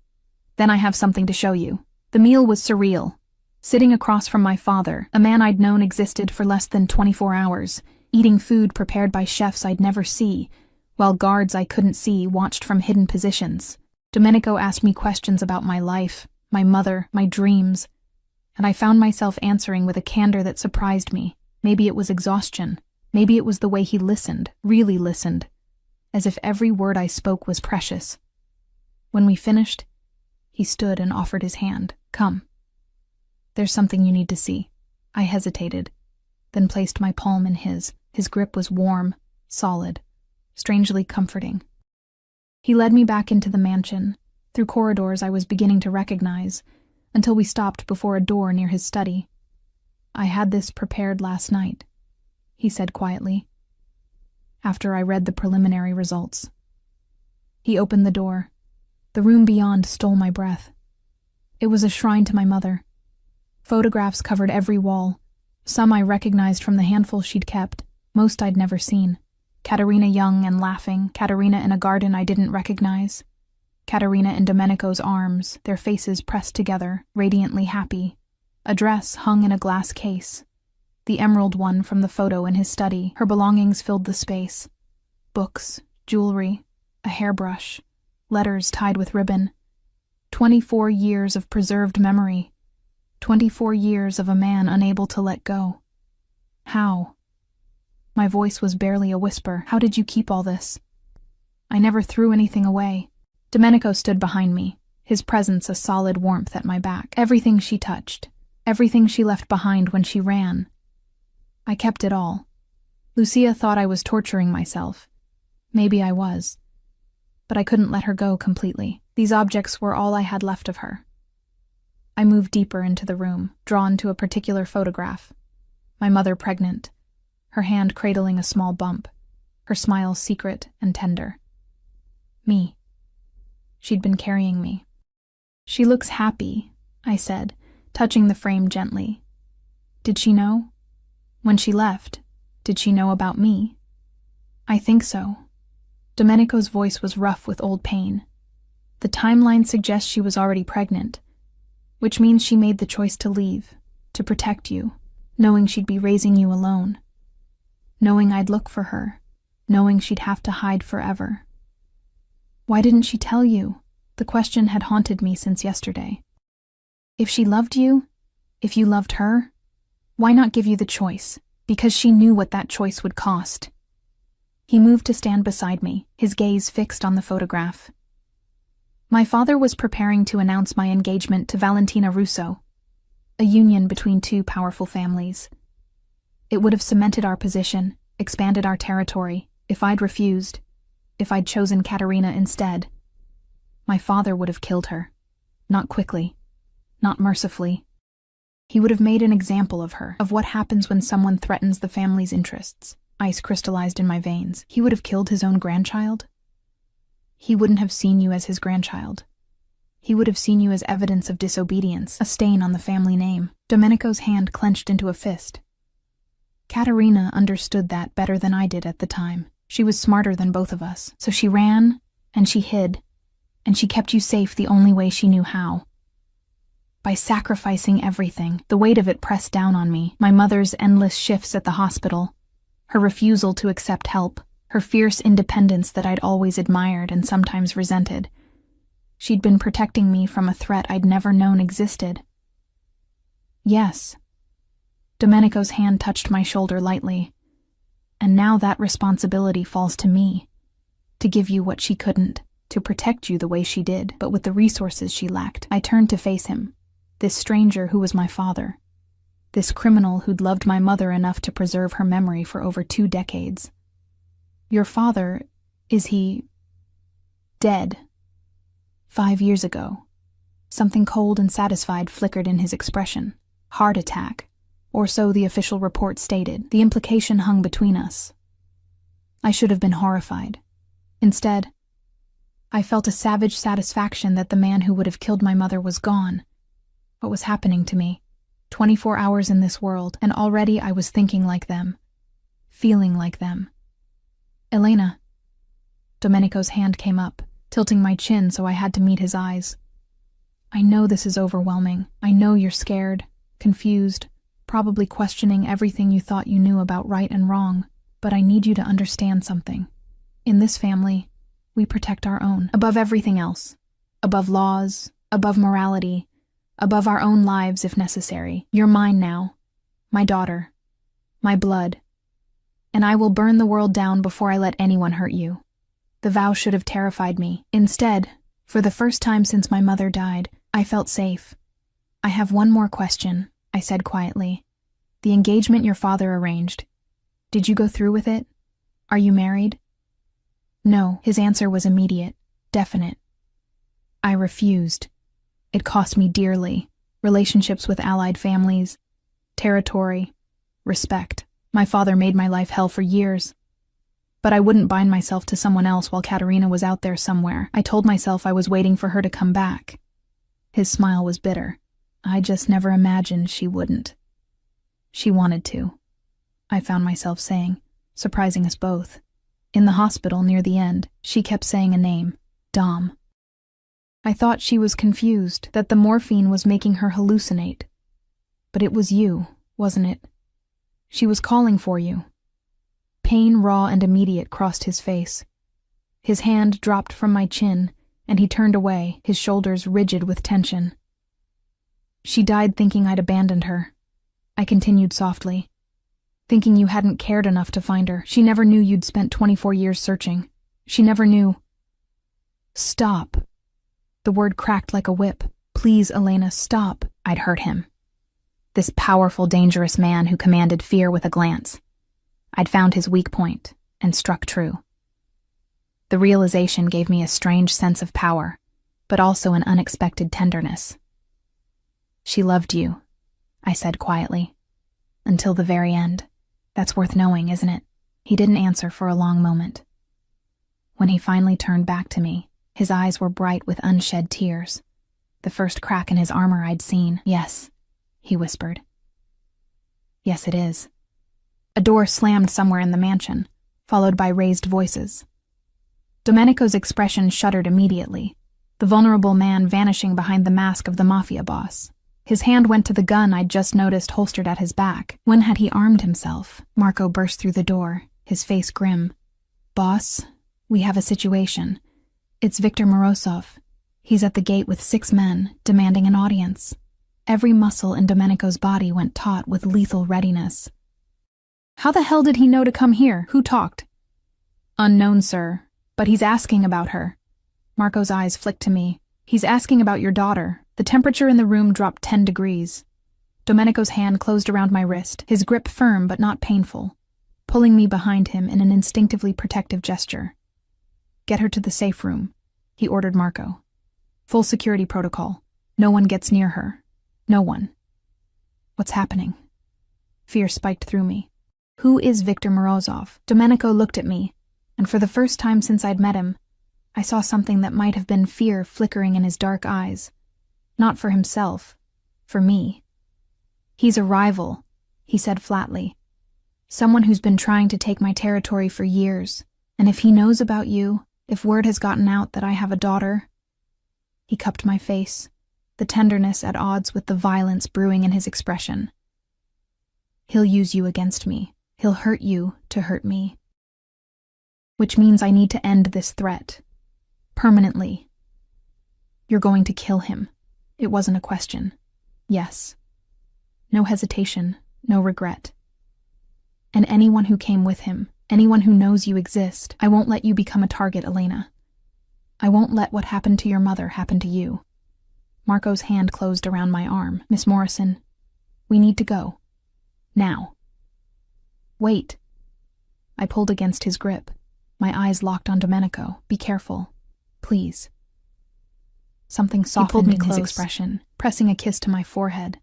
Then I have something to show you." The meal was surreal. Sitting across from my father, a man I'd known existed for less than 24 hours, eating food prepared by chefs I'd never see, while guards I couldn't see watched from hidden positions. Domenico asked me questions about my life, my mother, my dreams, and I found myself answering with a candor that surprised me. Maybe it was exhaustion. Maybe it was the way he listened, really listened, as if every word I spoke was precious. When we finished, he stood and offered his hand. "Come. There's something you need to see." I hesitated, then placed my palm in his. His grip was warm, solid, strangely comforting. He led me back into the mansion, through corridors I was beginning to recognize, until we stopped before a door near his study. "I had this prepared last night," he said quietly, after I read the preliminary results. He opened the door. The room beyond stole my breath. It was a shrine to my mother. Photographs covered every wall. Some I recognized from the handful she'd kept, most I'd never seen. Katerina young and laughing, Katerina in a garden I didn't recognize, Katerina in Domenico's arms, their faces pressed together, radiantly happy. A dress hung in a glass case, the emerald one from the photo in his study. Her belongings filled the space. Books, jewelry, a hairbrush, letters tied with ribbon. 24 years of preserved memory. 24 years of a man unable to let go. How? My voice was barely a whisper. How did you keep all this? I never threw anything away. Domenico stood behind me, his presence a solid warmth at my back. Everything she touched, everything she left behind when she ran. I kept it all. Lucia thought I was torturing myself. Maybe I was. But I couldn't let her go completely. These objects were all I had left of her. I moved deeper into the room, drawn to a particular photograph. My mother pregnant, her hand cradling a small bump, her smile secret and tender. Me. She'd been carrying me. "She looks happy," I said, touching the frame gently. "Did she know? When she left, did she know about me?" "I think so." Domenico's voice was rough with old pain. "The timeline suggests she was already pregnant, which means she made the choice to leave, to protect you, knowing she'd be raising you alone, knowing I'd look for her, knowing she'd have to hide forever." "Why didn't she tell you?" The question had haunted me since yesterday. "If she loved you, if you loved her, why not give you the choice? Because she knew what that choice would cost." He moved to stand beside me, his gaze fixed on the photograph. "My father was preparing to announce my engagement to Valentina Russo, a union between two powerful families. It would have cemented our position, expanded our territory, if I'd refused, if I'd chosen Katerina instead. My father would have killed her. Not quickly. Not mercifully. He would have made an example of her, of what happens when someone threatens the family's interests." Ice crystallized in my veins. "He would have killed his own grandchild?" "He wouldn't have seen you as his grandchild. He would have seen you as evidence of disobedience, a stain on the family name." Domenico's hand clenched into a fist. "Katerina understood that better than I did at the time. She was smarter than both of us. So she ran, and she hid, and she kept you safe the only way she knew how. By sacrificing everything." The weight of it pressed down on me. My mother's endless shifts at the hospital, her refusal to accept help, her fierce independence that I'd always admired and sometimes resented. She'd been protecting me from a threat I'd never known existed. "Yes." Domenico's hand touched my shoulder lightly. "And now that responsibility falls to me, to give you what she couldn't, to protect you the way she did, but with the resources she lacked." I turned to face him, this stranger who was my father, this criminal who'd loved my mother enough to preserve her memory for over 2 decades. "Your father, is he dead?" 5 years ago. Something cold and satisfied flickered in his expression. "Heart attack," or so the official report stated. The implication hung between us. I should have been horrified. Instead, I felt a savage satisfaction that the man who would have killed my mother was gone. What was happening to me? 24 hours in this world, and already I was thinking like them, feeling like them. "Elena." Domenico's hand came up, tilting my chin so I had to meet his eyes. "I know this is overwhelming. I know you're scared, confused, probably questioning everything you thought you knew about right and wrong, but I need you to understand something. In this family, we protect our own, above everything else, above laws, above morality, above our own lives if necessary. You're mine now, my daughter, my blood, and I will burn the world down before I let anyone hurt you." The vow should have terrified me. Instead, for the first time since my mother died, I felt safe. "I have one more question," I said quietly. "The engagement your father arranged. Did you go through with it? Are you married?" No, his answer was immediate, definite. I refused. It cost me dearly. Relationships with allied families, territory, respect. My father made my life hell for years. But I wouldn't bind myself to someone else while Katerina was out there somewhere. I told myself I was waiting for her to come back. His smile was bitter. I just never imagined she wouldn't. She wanted to, I found myself saying, surprising us both. In the hospital near the end, she kept saying a name, Dom. I thought she was confused, that the morphine was making her hallucinate. But it was you, wasn't it? She was calling for you. Pain, raw and immediate, crossed his face. His hand dropped from my chin, and he turned away, his shoulders rigid with tension. She died thinking I'd abandoned her. I continued softly. Thinking you hadn't cared enough to find her. She never knew you'd spent 24 years searching. She never knew. Stop. The word cracked like a whip. Please, Elena, stop. I'd hurt him. This powerful, dangerous man who commanded fear with a glance. I'd found his weak point and struck true. The realization gave me a strange sense of power, but also an unexpected tenderness. She loved you, I said quietly. Until the very end. That's worth knowing, isn't it? He didn't answer for a long moment. When he finally turned back to me, his eyes were bright with unshed tears. The first crack in his armor I'd seen. Yes, he whispered. Yes, it is. A door slammed somewhere in the mansion, followed by raised voices. Domenico's expression shuddered immediately, the vulnerable man vanishing behind the mask of the Mafia boss. His hand went to the gun I'd just noticed holstered at his back. When had he armed himself? Marco burst through the door, his face grim. Boss, we have a situation. It's Victor Morozov. He's at the gate with 6 men, demanding an audience. Every muscle in Domenico's body went taut with lethal readiness. How the hell did he know to come here? Who talked? Unknown, sir, but he's asking about her. Marco's eyes flicked to me. He's asking about your daughter. The temperature in the room dropped 10 degrees. Domenico's hand closed around my wrist, his grip firm but not painful, pulling me behind him in an instinctively protective gesture. Get her to the safe room, he ordered Marco. Full security protocol. No one gets near her. No one. What's happening? Fear spiked through me. Who is Victor Morozov? Domenico looked at me, and for the first time since I'd met him, I saw something that might have been fear flickering in his dark eyes. Not for himself, for me. He's a rival, he said flatly. Someone who's been trying to take my territory for years, and if he knows about you, if word has gotten out that I have a daughter... He cupped my face, the tenderness at odds with the violence brewing in his expression. He'll use you against me. He'll hurt you to hurt me. Which means I need to end this threat. Permanently. You're going to kill him. It wasn't a question. Yes. No hesitation, no regret. And anyone who came with him, anyone who knows you exist, I won't let you become a target, Elena. I won't let what happened to your mother happen to you. Marco's hand closed around my arm. Miss Morrison, we need to go. Now. Wait. I pulled against his grip. My eyes locked on Domenico. Be careful. Please. Something softened in his expression, pressing a kiss to my forehead.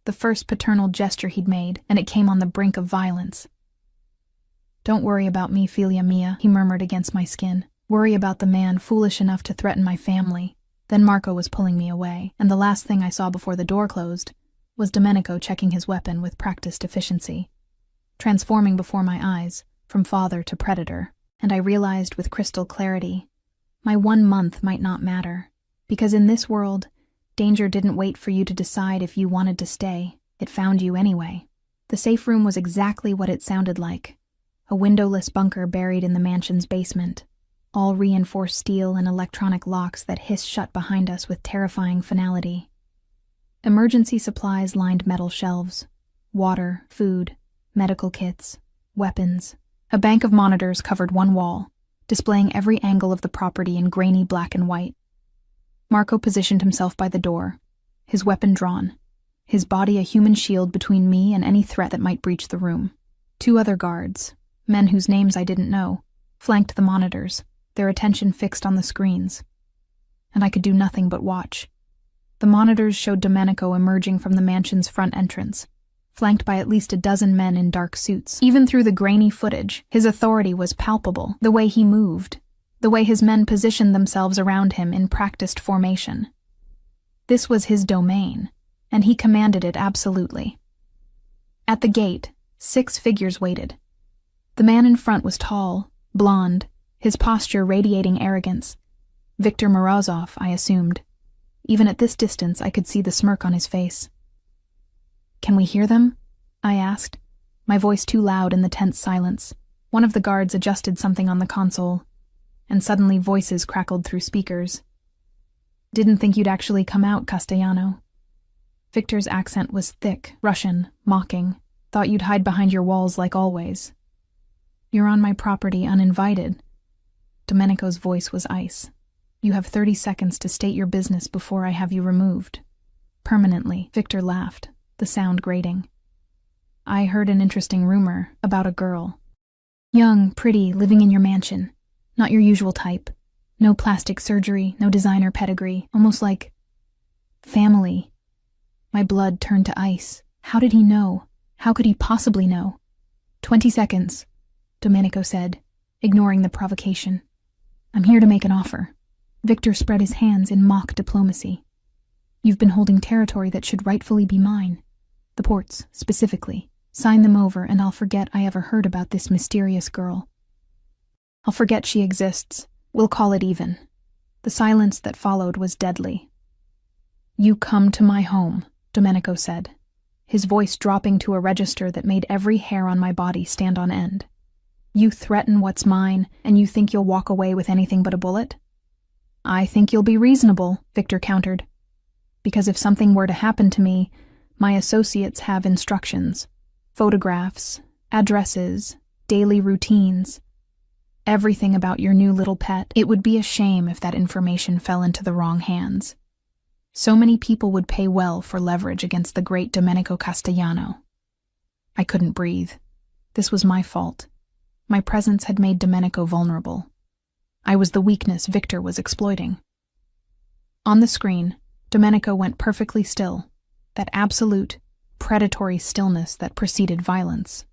The first paternal gesture he'd made, and it came on the brink of violence. Don't worry about me, Filia mia, he murmured against my skin. Worry about the man foolish enough to threaten my family. Then Marco was pulling me away, and the last thing I saw before the door closed was Domenico checking his weapon with practiced efficiency, transforming before my eyes, from father to predator, and I realized with crystal clarity, my 1 month might not matter. Because in this world, danger didn't wait for you to decide if you wanted to stay. It found you anyway. The safe room was exactly what it sounded like. A windowless bunker buried in the mansion's basement. All reinforced steel and electronic locks that hissed shut behind us with terrifying finality. Emergency supplies lined metal shelves. Water, food, medical kits, weapons. A bank of monitors covered one wall, displaying every angle of the property in grainy black and white. Marco positioned himself by the door, his weapon drawn, his body a human shield between me and any threat that might breach the room. 2 other guards, men whose names I didn't know, flanked the monitors, their attention fixed on the screens. And I could do nothing but watch. The monitors showed Domenico emerging from the mansion's front entrance, flanked by at least a dozen men in dark suits. Even through the grainy footage, his authority was palpable. The way he moved, the way his men positioned themselves around him in practiced formation. This was his domain, and he commanded it absolutely. At the gate, 6 figures waited. The man in front was tall, blonde, his posture radiating arrogance. Viktor Morozov, I assumed. Even at this distance, I could see the smirk on his face. "Can we hear them?" I asked, my voice too loud in the tense silence. One of the guards adjusted something on the console, and suddenly voices crackled through speakers. "Didn't think you'd actually come out, Castellano." Victor's accent was thick, Russian, mocking. "Thought you'd hide behind your walls like always." "You're on my property uninvited." Domenico's voice was ice. "You have 30 seconds to state your business before I have you removed." Permanently, Victor laughed, the sound grating. "I heard an interesting rumor about a girl. Young, pretty, living in your mansion. Not your usual type. No plastic surgery, no designer pedigree, almost like family." My blood turned to ice. How did he know? How could he possibly know? 20 seconds, Domenico said, ignoring the provocation. "I'm here to make an offer." Victor spread his hands in mock diplomacy. "You've been holding territory that should rightfully be mine. The ports, specifically. Sign them over and I'll forget I ever heard about this mysterious girl. I'll forget she exists. We'll call it even." The silence that followed was deadly. "You come to my home," Domenico said, his voice dropping to a register that made every hair on my body stand on end. "You threaten what's mine, and you think you'll walk away with anything but a bullet?" "I think you'll be reasonable," Victor countered. "Because if something were to happen to me, my associates have instructions. Photographs, addresses, daily routines. Everything about your new little pet. It would be a shame if that information fell into the wrong hands. So many people would pay well for leverage against the great Domenico Castellano." I couldn't breathe. This was my fault. My presence had made Domenico vulnerable. I was the weakness Victor was exploiting. On the screen, Domenico went perfectly still, that absolute, predatory stillness that preceded violence.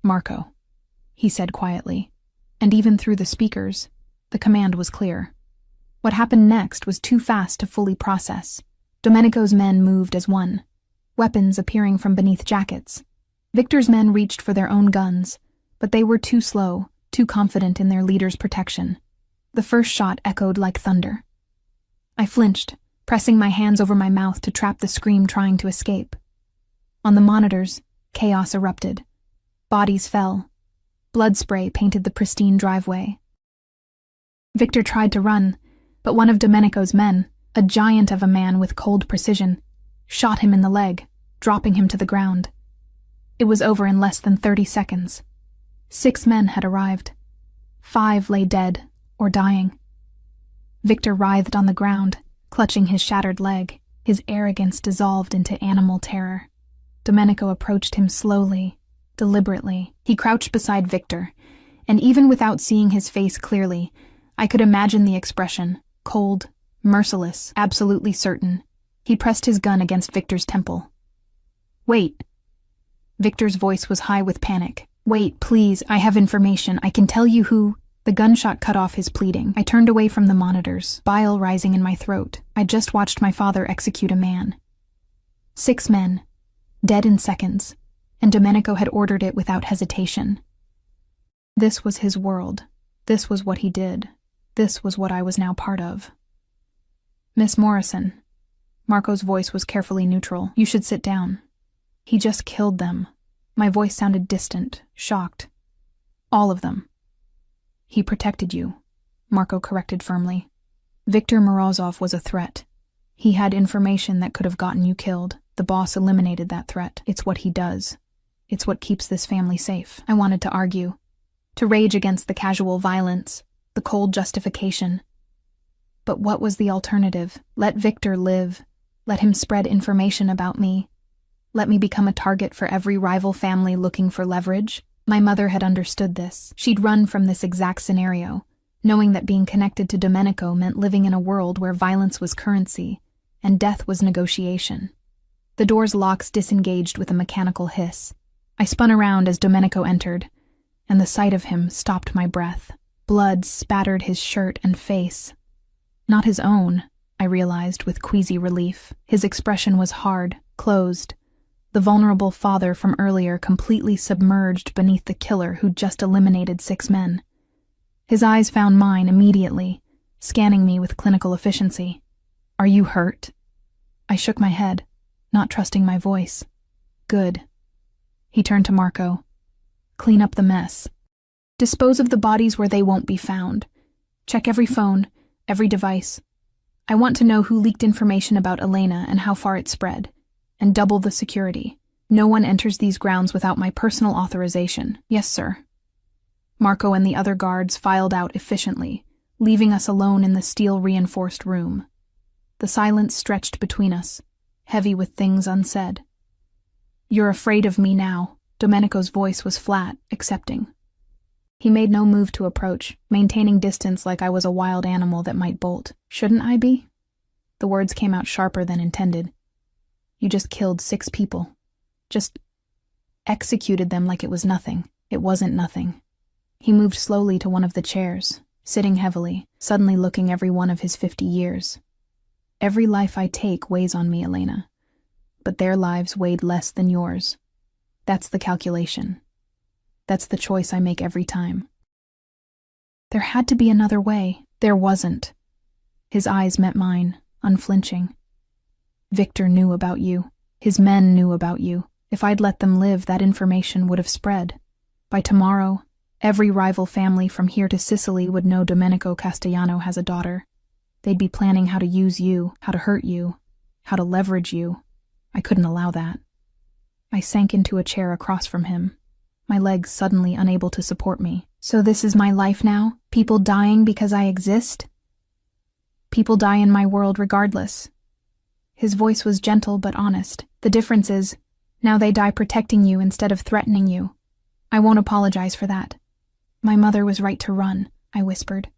"Marco," he said quietly, and even through the speakers, the command was clear. What happened next was too fast to fully process. Domenico's men moved as one, weapons appearing from beneath jackets. Victor's men reached for their own guns, but they were too slow, too confident in their leader's protection. The first shot echoed like thunder. I flinched, pressing my hands over my mouth to trap the scream trying to escape. On the monitors, chaos erupted. Bodies fell. Blood spray painted the pristine driveway. Victor tried to run, but one of Domenico's men, a giant of a man with cold precision, shot him in the leg, dropping him to the ground. It was over in less than 30 seconds. 6 men had arrived. 5 lay dead or dying. Victor writhed on the ground, clutching his shattered leg, his arrogance dissolved into animal terror. Domenico approached him slowly, deliberately. He crouched beside Victor, and even without seeing his face clearly, I could imagine the expression, cold, merciless, absolutely certain. He pressed his gun against Victor's temple. "Wait." Victor's voice was high with panic. "Wait, please, I have information. I can tell you who—" The gunshot cut off his pleading. I turned away from the monitors, bile rising in my throat. I'd just watched my father execute a man. 6 men, dead in seconds, and Domenico had ordered it without hesitation. This was his world. This was what he did. This was what I was now part of. "Miss Morrison." Marco's voice was carefully neutral. "You should sit down. He just killed them." My voice sounded distant, shocked. "All of them." "He protected you," Marco corrected firmly. "Viktor Morozov was a threat. He had information that could have gotten you killed. The boss eliminated that threat. It's what he does. It's what keeps this family safe." I wanted to argue, to rage against the casual violence, the cold justification. But what was the alternative? Let Victor live. Let him spread information about me. Let me become a target for every rival family looking for leverage. My mother had understood this. She'd run from this exact scenario, knowing that being connected to Domenico meant living in a world where violence was currency and death was negotiation. The door's locks disengaged with a mechanical hiss. I spun around as Domenico entered, and the sight of him stopped my breath. Blood spattered his shirt and face. Not his own, I realized with queasy relief. His expression was hard, closed. The vulnerable father from earlier completely submerged beneath the killer who'd just eliminated 6 men. His eyes found mine immediately, scanning me with clinical efficiency. "Are you hurt?" I shook my head, not trusting my voice. "Good." He turned to Marco. "Clean up the mess. Dispose of the bodies where they won't be found. Check every phone, every device. I want to know who leaked information about Elena and how far it spread. And double the security. No one enters these grounds without my personal authorization." "Yes, sir." Marco and the other guards filed out efficiently, leaving us alone in the steel-reinforced room. The silence stretched between us, heavy with things unsaid. "You're afraid of me now." Domenico's voice was flat, accepting. He made no move to approach, maintaining distance like I was a wild animal that might bolt. "Shouldn't I be?" The words came out sharper than intended. "You just killed 6 people. Just executed them like it was nothing." It wasn't nothing. He moved slowly to one of the chairs, sitting heavily, suddenly looking every one of his 50 years. "Every life I take weighs on me, Elena. But their lives weighed less than yours. That's the calculation. That's the choice I make every time." There had to be another way. There wasn't. His eyes met mine, unflinching. "Victor knew about you. His men knew about you. If I'd let them live, that information would have spread. By tomorrow, every rival family from here to Sicily would know Domenico Castellano has a daughter. They'd be planning how to use you, how to hurt you, how to leverage you. I couldn't allow that." I sank into a chair across from him, my legs suddenly unable to support me. "So this is my life now? People dying because I exist? People die in my world regardless." His voice was gentle but honest. "The difference is, now they die protecting you instead of threatening you. I won't apologize for that." "My mother was right to run," I whispered.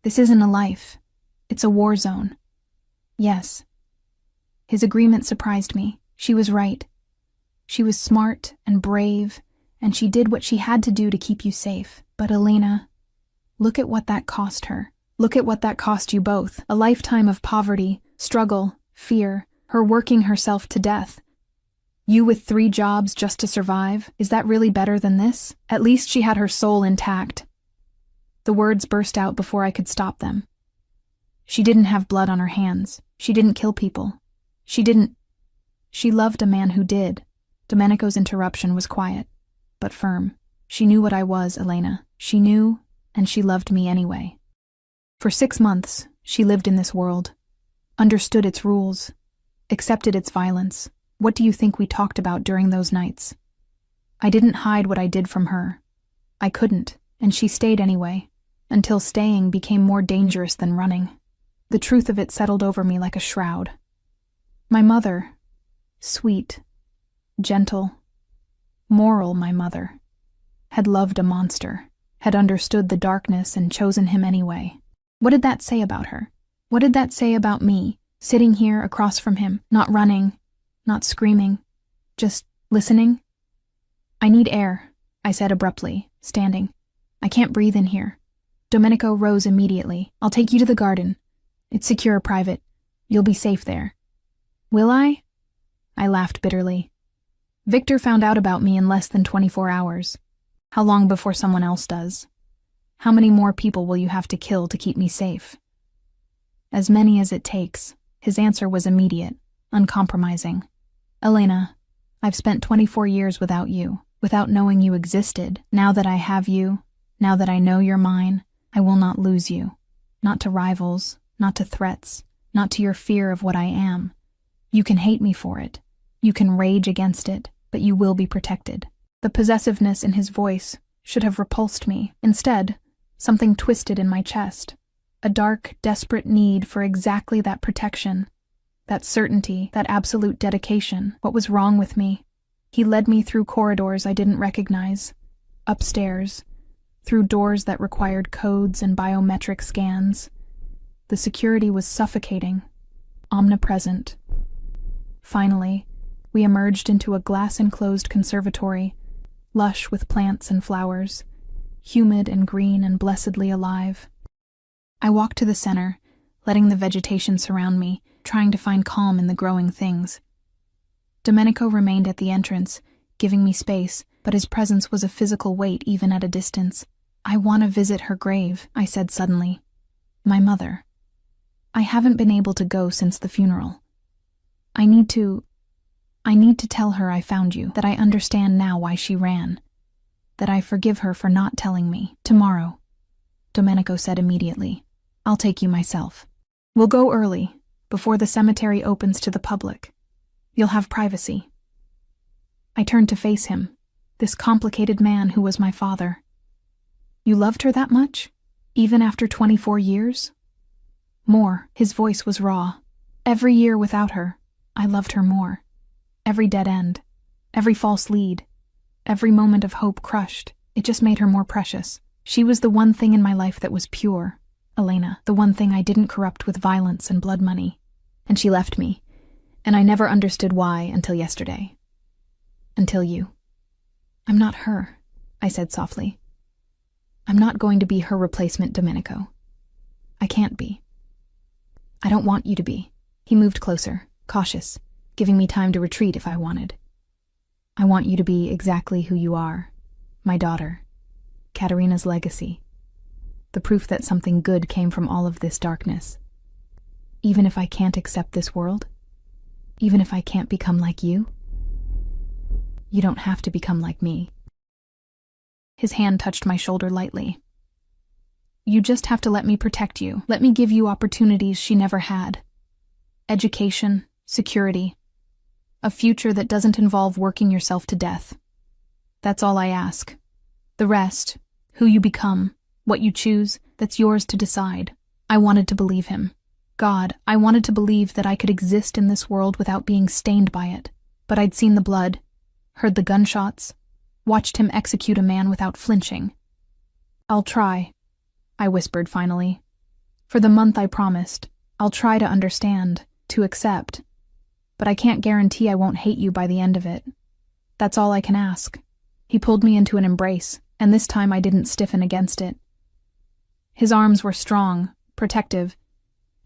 "This isn't a life. It's a war zone." "Yes." His agreement surprised me. She was right. She was smart and brave, and she did what she had to do to keep you safe. But Elena, look at what that cost her. Look at what that cost you both. A lifetime of poverty, struggle, fear, her working herself to death. You with 3 jobs just to survive. Is that really better than this? At least she had her soul intact." The words burst out before I could stop them. "She didn't have blood on her hands. She didn't kill people. She loved a man who did." Domenico's interruption was quiet, but firm. "She knew what I was, Elena. She knew, and she loved me anyway. For 6 months, she lived in this world, understood its rules, accepted its violence. What do you think we talked about during those nights? I didn't hide what I did from her. I couldn't, and she stayed anyway, until staying became more dangerous than running. The truth of it settled over me like a shroud. My mother, sweet, gentle, moral my mother, had loved a monster, had understood the darkness and chosen him anyway. What did that say about her? What did that say about me, sitting here across from him, not running, not screaming, just listening? "I need air," I said abruptly, standing. "I can't breathe in here." Domenico rose immediately. "I'll take you to the garden. It's secure, private. You'll be safe there." "Will I?" I laughed bitterly. Victor found out about me in less than 24 hours. How long before someone else does? How many more people will you have to kill to keep me safe? "As many as it takes." His answer was immediate, uncompromising. "Elena, I've spent 24 years without you, without knowing you existed. Now that I have you, now that I know you're mine, I will not lose you. Not to rivals, not to threats, not to your fear of what I am. You can hate me for it. You can rage against it, but you will be protected." The possessiveness in his voice should have repulsed me. Instead, something twisted in my chest. A dark, desperate need for exactly that protection, that certainty, that absolute dedication. What was wrong with me? He led me through corridors I didn't recognize, upstairs, through doors that required codes and biometric scans. The security was suffocating, omnipresent. Finally, we emerged into a glass-enclosed conservatory, lush with plants and flowers, humid and green and blessedly alive. I walked to the center, letting the vegetation surround me, trying to find calm in the growing things. Domenico remained at the entrance, giving me space, but his presence was a physical weight even at a distance. "I want to visit her grave," I said suddenly. "My mother. I haven't been able to go since the funeral. I need to tell her I found you, that I understand now why she ran, that I forgive her for not telling me." "Tomorrow," Domenico said immediately. "I'll take you myself. We'll go early, before the cemetery opens to the public. You'll have privacy." I turned to face him, this complicated man who was my father. "You loved her that much? Even after 24 years? "More." His voice was raw. "Every year without her, I loved her more. Every dead end, every false lead, every moment of hope crushed, it just made her more precious. She was the one thing in my life that was pure, Elena, the one thing I didn't corrupt with violence and blood money. And she left me, and I never understood why until yesterday. Until you." "I'm not her," I said softly. "I'm not going to be her replacement, Domenico. I can't be. I don't want you to be." He moved closer, cautious, giving me time to retreat if I wanted. "I want you to be exactly who you are, my daughter, Katerina's legacy, the proof that something good came from all of this darkness. Even if I can't accept this world, even if I can't become like you, you don't have to become like me." His hand touched my shoulder lightly. "You just have to let me protect you. Let me give you opportunities she never had. Education, security, a future that doesn't involve working yourself to death. That's all I ask. The rest, who you become, what you choose, that's yours to decide." I wanted to believe him. God, I wanted to believe that I could exist in this world without being stained by it. But I'd seen the blood, heard the gunshots, watched him execute a man without flinching. "I'll try," I whispered finally. "For the month I promised, I'll try to understand, to accept. But I can't guarantee I won't hate you by the end of it. That's all I can ask." He pulled me into an embrace, and this time I didn't stiffen against it. His arms were strong, protective,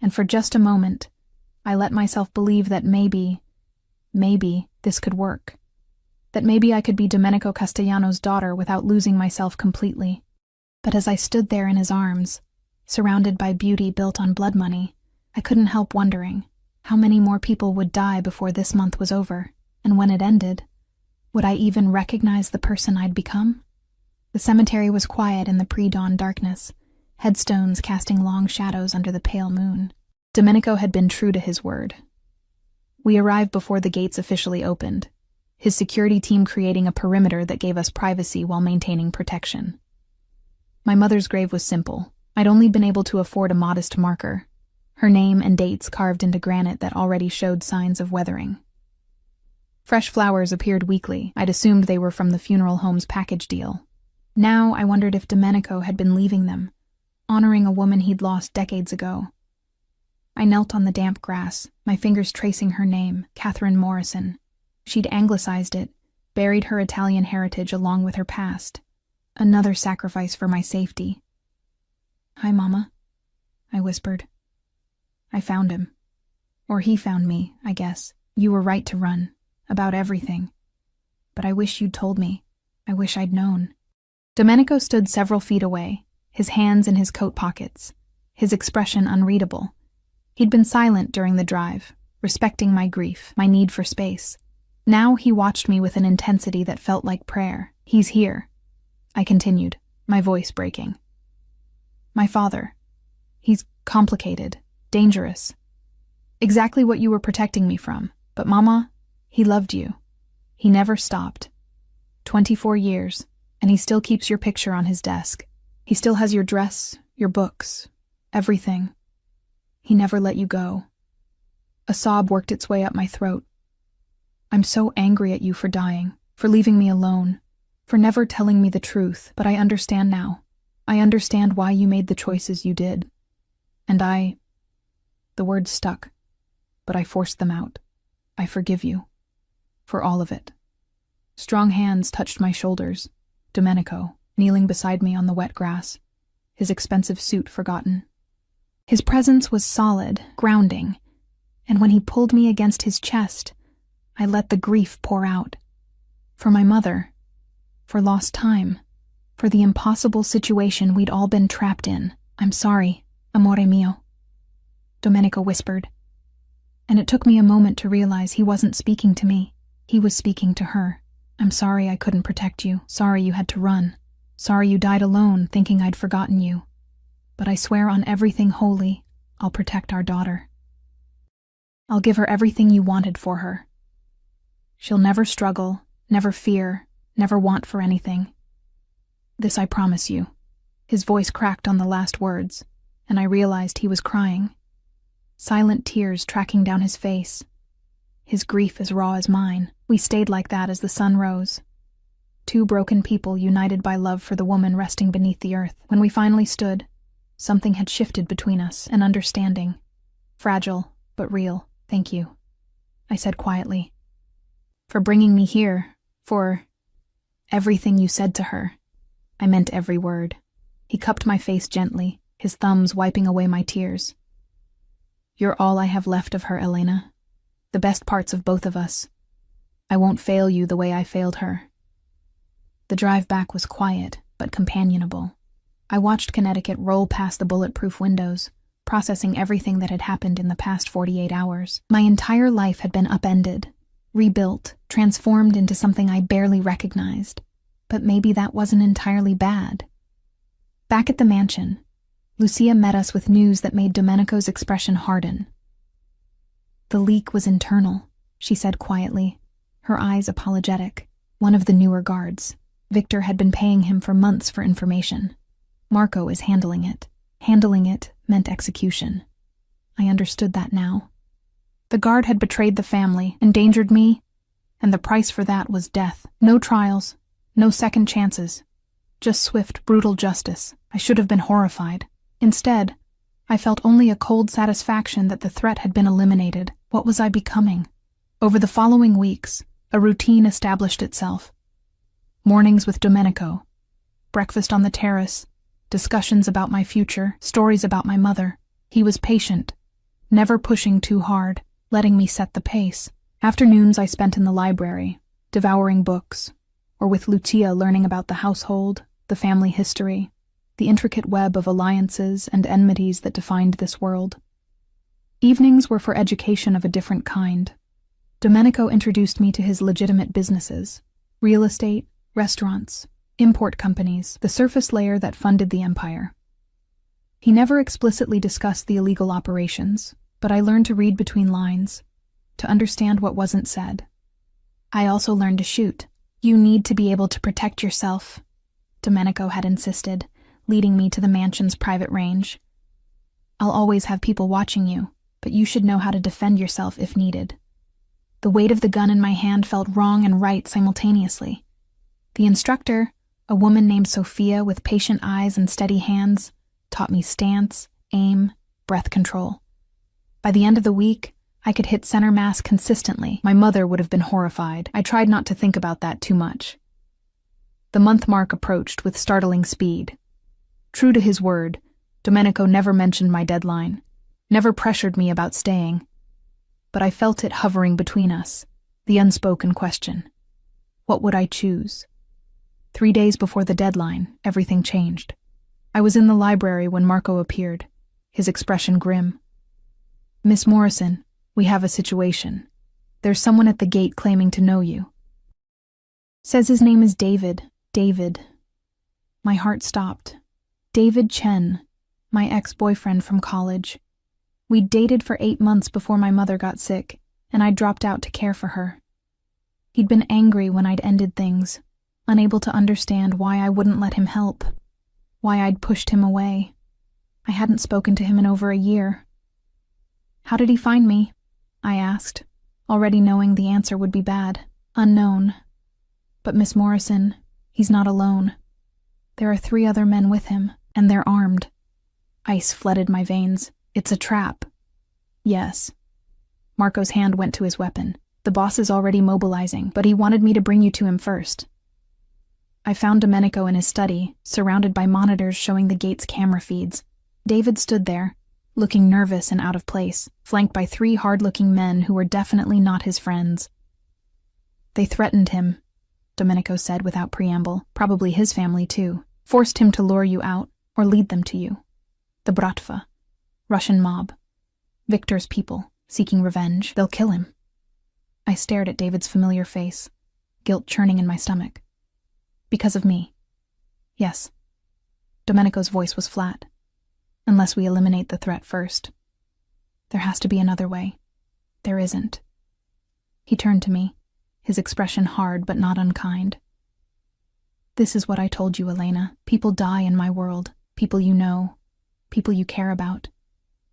and for just a moment, I let myself believe that maybe this could work. That maybe I could be Domenico Castellano's daughter without losing myself completely. But as I stood there in his arms, surrounded by beauty built on blood money, I couldn't help wondering how many more people would die before this month was over, and when it ended, would I even recognize the person I'd become? The cemetery was quiet in the pre-dawn darkness, headstones casting long shadows under the pale moon. Domenico had been true to his word. We arrived before the gates officially opened, his security team creating a perimeter that gave us privacy while maintaining protection. My mother's grave was simple. I'd only been able to afford a modest marker, her name and dates carved into granite that already showed signs of weathering. Fresh flowers appeared weekly. I'd assumed they were from the funeral home's package deal. Now I wondered if Domenico had been leaving them, honoring a woman he'd lost decades ago. I knelt on the damp grass, my fingers tracing her name, Catherine Morrison. She'd anglicized it, buried her Italian heritage along with her past. Another sacrifice for my safety. "Hi, Mama," I whispered. "I found him. Or he found me, I guess. You were right to run. About everything. But I wish you'd told me. I wish I'd known." Domenico stood several feet away, his hands in his coat pockets, his expression unreadable. He'd been silent during the drive, respecting my grief, my need for space. Now he watched me with an intensity that felt like prayer. "He's here," I continued, my voice breaking. "My father. He's complicated, dangerous. Exactly what you were protecting me from. But Mama, he loved you. He never stopped. 24 years, and he still keeps your picture on his desk. He still has your dress, your books, everything. He never let you go." A sob worked its way up my throat. "I'm so angry at you for dying, for leaving me alone, for never telling me the truth, but I understand now. I understand why you made the choices you did. And the words stuck, but I forced them out. I forgive you. For all of it. Strong hands touched my shoulders. Domenico, kneeling beside me on the wet grass, his expensive suit forgotten. His presence was solid, grounding, and when he pulled me against his chest, I let the grief pour out. For my mother, for lost time, for the impossible situation we'd all been trapped in. I'm sorry, amore mio, Domenico whispered. And it took me a moment to realize he wasn't speaking to me. He was speaking to her. I'm sorry I couldn't protect you. Sorry you had to run. Sorry you died alone, thinking I'd forgotten you. But I swear on everything holy, I'll protect our daughter. I'll give her everything you wanted for her. She'll never struggle, never fear, never want for anything. This I promise you. His voice cracked on the last words, and I realized he was crying. Silent tears tracking down his face. His grief as raw as mine. We stayed like that as the sun rose. Two broken people united by love for the woman resting beneath the earth. When we finally stood, something had shifted between us, an understanding. Fragile, but real. Thank you, I said quietly. For bringing me here, for everything you said to her. I meant every word. He cupped my face gently, his thumbs wiping away my tears. You're all I have left of her, Elena. The best parts of both of us. I won't fail you the way I failed her. The drive back was quiet, but companionable. I watched Connecticut roll past the bulletproof windows, processing everything that had happened in the past 48 hours. My entire life had been upended, rebuilt, transformed into something I barely recognized. But maybe that wasn't entirely bad. Back at the mansion, Lucia met us with news that made Domenico's expression harden. The leak was internal, she said quietly, her eyes apologetic. One of the newer guards. Victor had been paying him for months for information. Marco is handling it. Handling it meant execution. I understood that now. The guard had betrayed the family, endangered me, and the price for that was death. No trials, no second chances. Just swift, brutal justice. I should have been horrified. Instead, I felt only a cold satisfaction that the threat had been eliminated. What was I becoming? Over the following weeks, a routine established itself. Mornings with Domenico, breakfast on the terrace, discussions about my future, stories about my mother. He was patient, never pushing too hard, letting me set the pace. Afternoons I spent in the library, devouring books, or with Lucia learning about the household, the family history, the intricate web of alliances and enmities that defined this world. Evenings were for education of a different kind. Domenico introduced me to his legitimate businesses, real estate, restaurants, import companies, the surface layer that funded the empire. He never explicitly discussed the illegal operations, but I learned to read between lines, to understand what wasn't said. I also learned to shoot. You need to be able to protect yourself, Domenico had insisted, leading me to the mansion's private range. I'll always have people watching you, but you should know how to defend yourself if needed. The weight of the gun in my hand felt wrong and right simultaneously. The instructor, a woman named Sophia with patient eyes and steady hands, taught me stance, aim, breath control. By the end of the week, I could hit center mass consistently. My mother would have been horrified. I tried not to think about that too much. The month mark approached with startling speed. True to his word, Domenico never mentioned my deadline, never pressured me about staying. But I felt it hovering between us, the unspoken question. What would I choose? 3 days before the deadline, everything changed. I was in the library when Marco appeared, his expression grim. Miss Morrison, we have a situation. There's someone at the gate claiming to know you. Says his name is David. David. My heart stopped. David Chen, my ex-boyfriend from college. We'd dated for 8 months before my mother got sick, and I dropped out to care for her. He'd been angry when I'd ended things, unable to understand why I wouldn't let him help, why I'd pushed him away. I hadn't spoken to him in over a year. How did he find me? I asked, already knowing the answer would be bad. Unknown. But Miss Morrison, He's not alone. There are 3 other men with him, and they're armed. Ice flooded my veins. It's a trap. Yes. Marco's hand went to his weapon. The boss is already mobilizing, but he wanted me to bring you to him first. I found Domenico in his study, surrounded by monitors showing the gate's camera feeds. David stood there, looking nervous and out of place, flanked by 3 hard-looking men who were definitely not his friends. They threatened him, Domenico said without preamble, probably his family too. Forced him to lure you out, or lead them to you. The Bratva, Russian mob. Victor's people, seeking revenge. They'll kill him. I stared at David's familiar face, guilt churning in my stomach. Because of me. Yes. Domenico's voice was flat. Unless we eliminate the threat first. There has to be another way. There isn't. He turned to me, his expression hard but not unkind. This is what I told you, Elena. People die in my world. People you know. People you care about.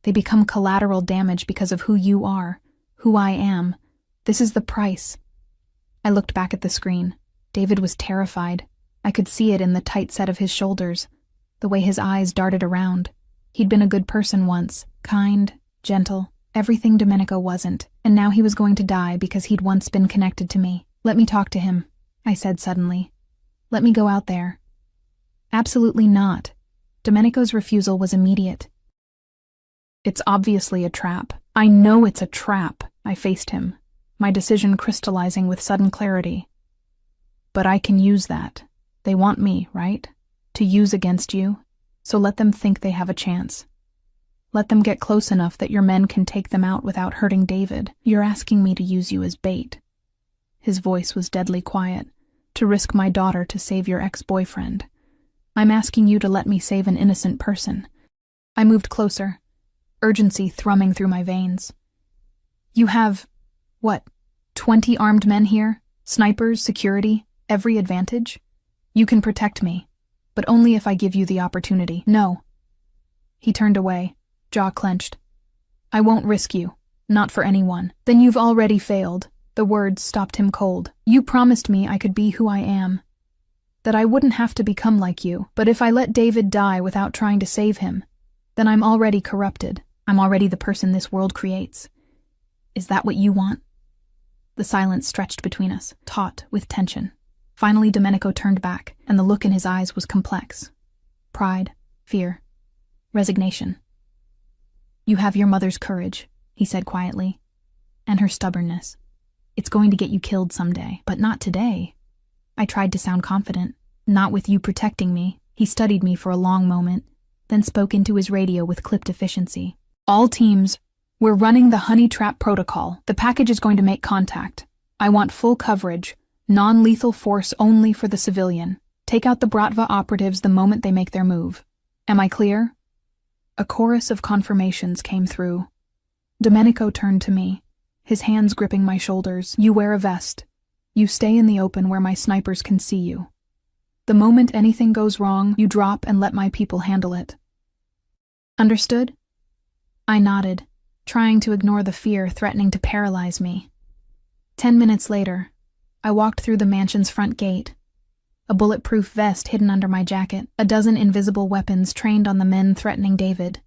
They become collateral damage because of who you are, who I am. This is the price. I looked back at the screen. David was terrified. I could see it in the tight set of his shoulders, the way his eyes darted around. He'd been a good person once, kind, gentle, everything Domenico wasn't, and now he was going to die because he'd once been connected to me. Let me talk to him, I said suddenly. Let me go out there. Absolutely not. Domenico's refusal was immediate. It's obviously a trap. I know it's a trap, I faced him, my decision crystallizing with sudden clarity. But I can use that. They want me, right? To use against you. So let them think they have a chance. Let them get close enough that your men can take them out without hurting David. You're asking me to use you as bait. His voice was deadly quiet. To risk my daughter to save your ex-boyfriend. I'm asking you to let me save an innocent person. I moved closer, urgency thrumming through my veins. You have, 20 armed men here? Snipers, security, every advantage? You can protect me, but only if I give you the opportunity. No. He turned away, jaw clenched. I won't risk you, not for anyone. Then you've already failed. The words stopped him cold. You promised me I could be who I am. That I wouldn't have to become like you. But if I let David die without trying to save him, then I'm already corrupted. I'm already the person this world creates. Is that what you want? The silence stretched between us, taut with tension. Finally, Domenico turned back, and the look in his eyes was complex. Pride, fear, resignation. You have your mother's courage, he said quietly, and her stubbornness. It's going to get you killed someday, but not today. I tried to sound confident. Not with you protecting me. He studied me for a long moment, then spoke into his radio with clipped efficiency. All teams, we're running the honey trap protocol. The package is going to make contact. I want full coverage. Non-lethal force only for the civilian. Take out the Bratva operatives the moment they make their move. Am I clear? A chorus of confirmations came through. Domenico turned to me, his hands gripping my shoulders. You wear a vest. You stay in the open where my snipers can see you. The moment anything goes wrong, you drop and let my people handle it. Understood? I nodded, trying to ignore the fear threatening to paralyze me. 10 minutes later, I walked through the mansion's front gate. A bulletproof vest hidden under my jacket, a dozen invisible weapons trained on the men threatening David.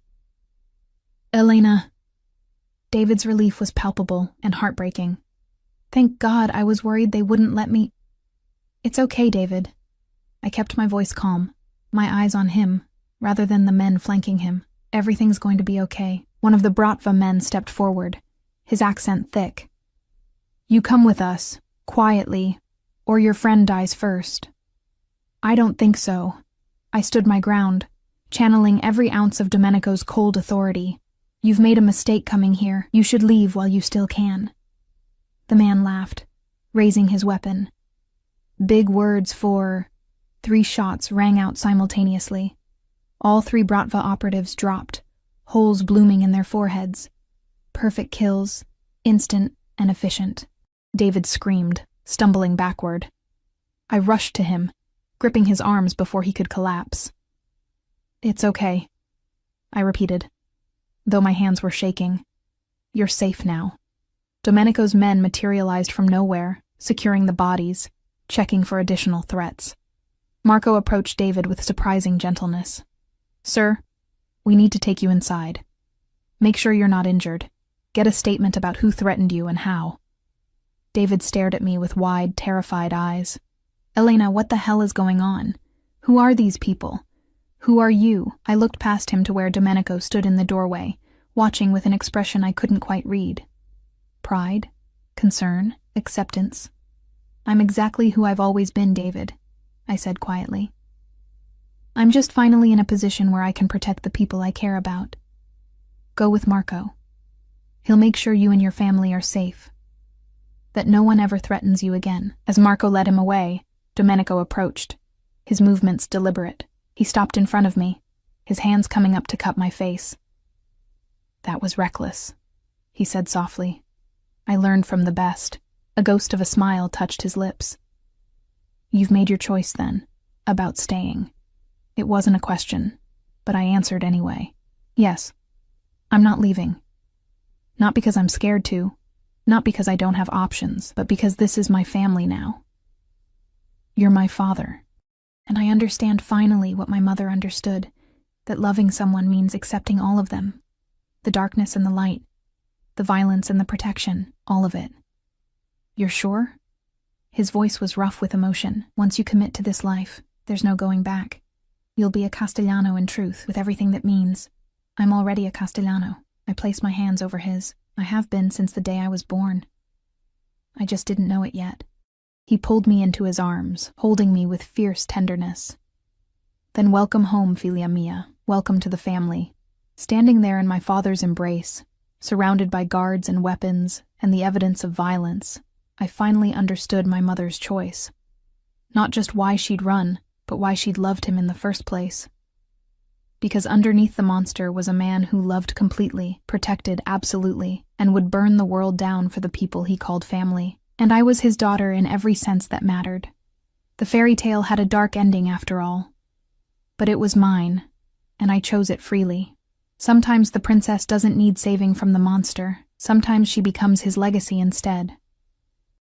Elena. David's relief was palpable and heartbreaking. Thank God, I was worried they wouldn't let me. It's okay, David. I kept my voice calm, my eyes on him, rather than the men flanking him. Everything's going to be okay. One of the Bratva men stepped forward, his accent thick. You come with us, quietly, or your friend dies first. I don't think so. I stood my ground, channeling every ounce of Domenico's cold authority. You've made a mistake coming here. You should leave while you still can. The man laughed, raising his weapon. Big words for... 3 shots rang out simultaneously. All 3 Bratva operatives dropped, holes blooming in their foreheads. Perfect kills, instant and efficient. David screamed, stumbling backward. I rushed to him, gripping his arms before he could collapse. It's okay, I repeated, though my hands were shaking. You're safe now. Domenico's men materialized from nowhere, securing the bodies, checking for additional threats. Marco approached David with surprising gentleness. Sir, we need to take you inside. Make sure you're not injured. Get a statement about who threatened you and how. David stared at me with wide, terrified eyes. Elena, what the hell is going on? Who are these people? Who are you? I looked past him to where Domenico stood in the doorway, watching with an expression I couldn't quite read. Pride? Concern? Acceptance? I'm exactly who I've always been, David, I said quietly. I'm just finally in a position where I can protect the people I care about. Go with Marco. He'll make sure you and your family are safe. That no one ever threatens you again. As Marco led him away, Domenico approached, his movements deliberate. He stopped in front of me, his hands coming up to cup my face. That was reckless, he said softly. I learned from the best. A ghost of a smile touched his lips. You've made your choice then, about staying. It wasn't a question, but I answered anyway. Yes, I'm not leaving. Not because I'm scared to, not because I don't have options, but because this is my family now. You're my father, and I understand finally what my mother understood, that loving someone means accepting all of them, the darkness and the light, the violence and the protection, all of it. You're sure? His voice was rough with emotion. Once you commit to this life, there's no going back. You'll be a Castellano in truth, with everything that means. I'm already a Castellano. I placed my hands over his. I have been since the day I was born. I just didn't know it yet. He pulled me into his arms, holding me with fierce tenderness. Then welcome home, filia mia. Welcome to the family. Standing there in my father's embrace, surrounded by guards and weapons and the evidence of violence, I finally understood my mother's choice. Not just why she'd run, but why she'd loved him in the first place. Because underneath the monster was a man who loved completely, protected absolutely, and would burn the world down for the people he called family. And I was his daughter in every sense that mattered. The fairy tale had a dark ending after all. But it was mine, and I chose it freely. Sometimes the princess doesn't need saving from the monster. Sometimes she becomes his legacy instead.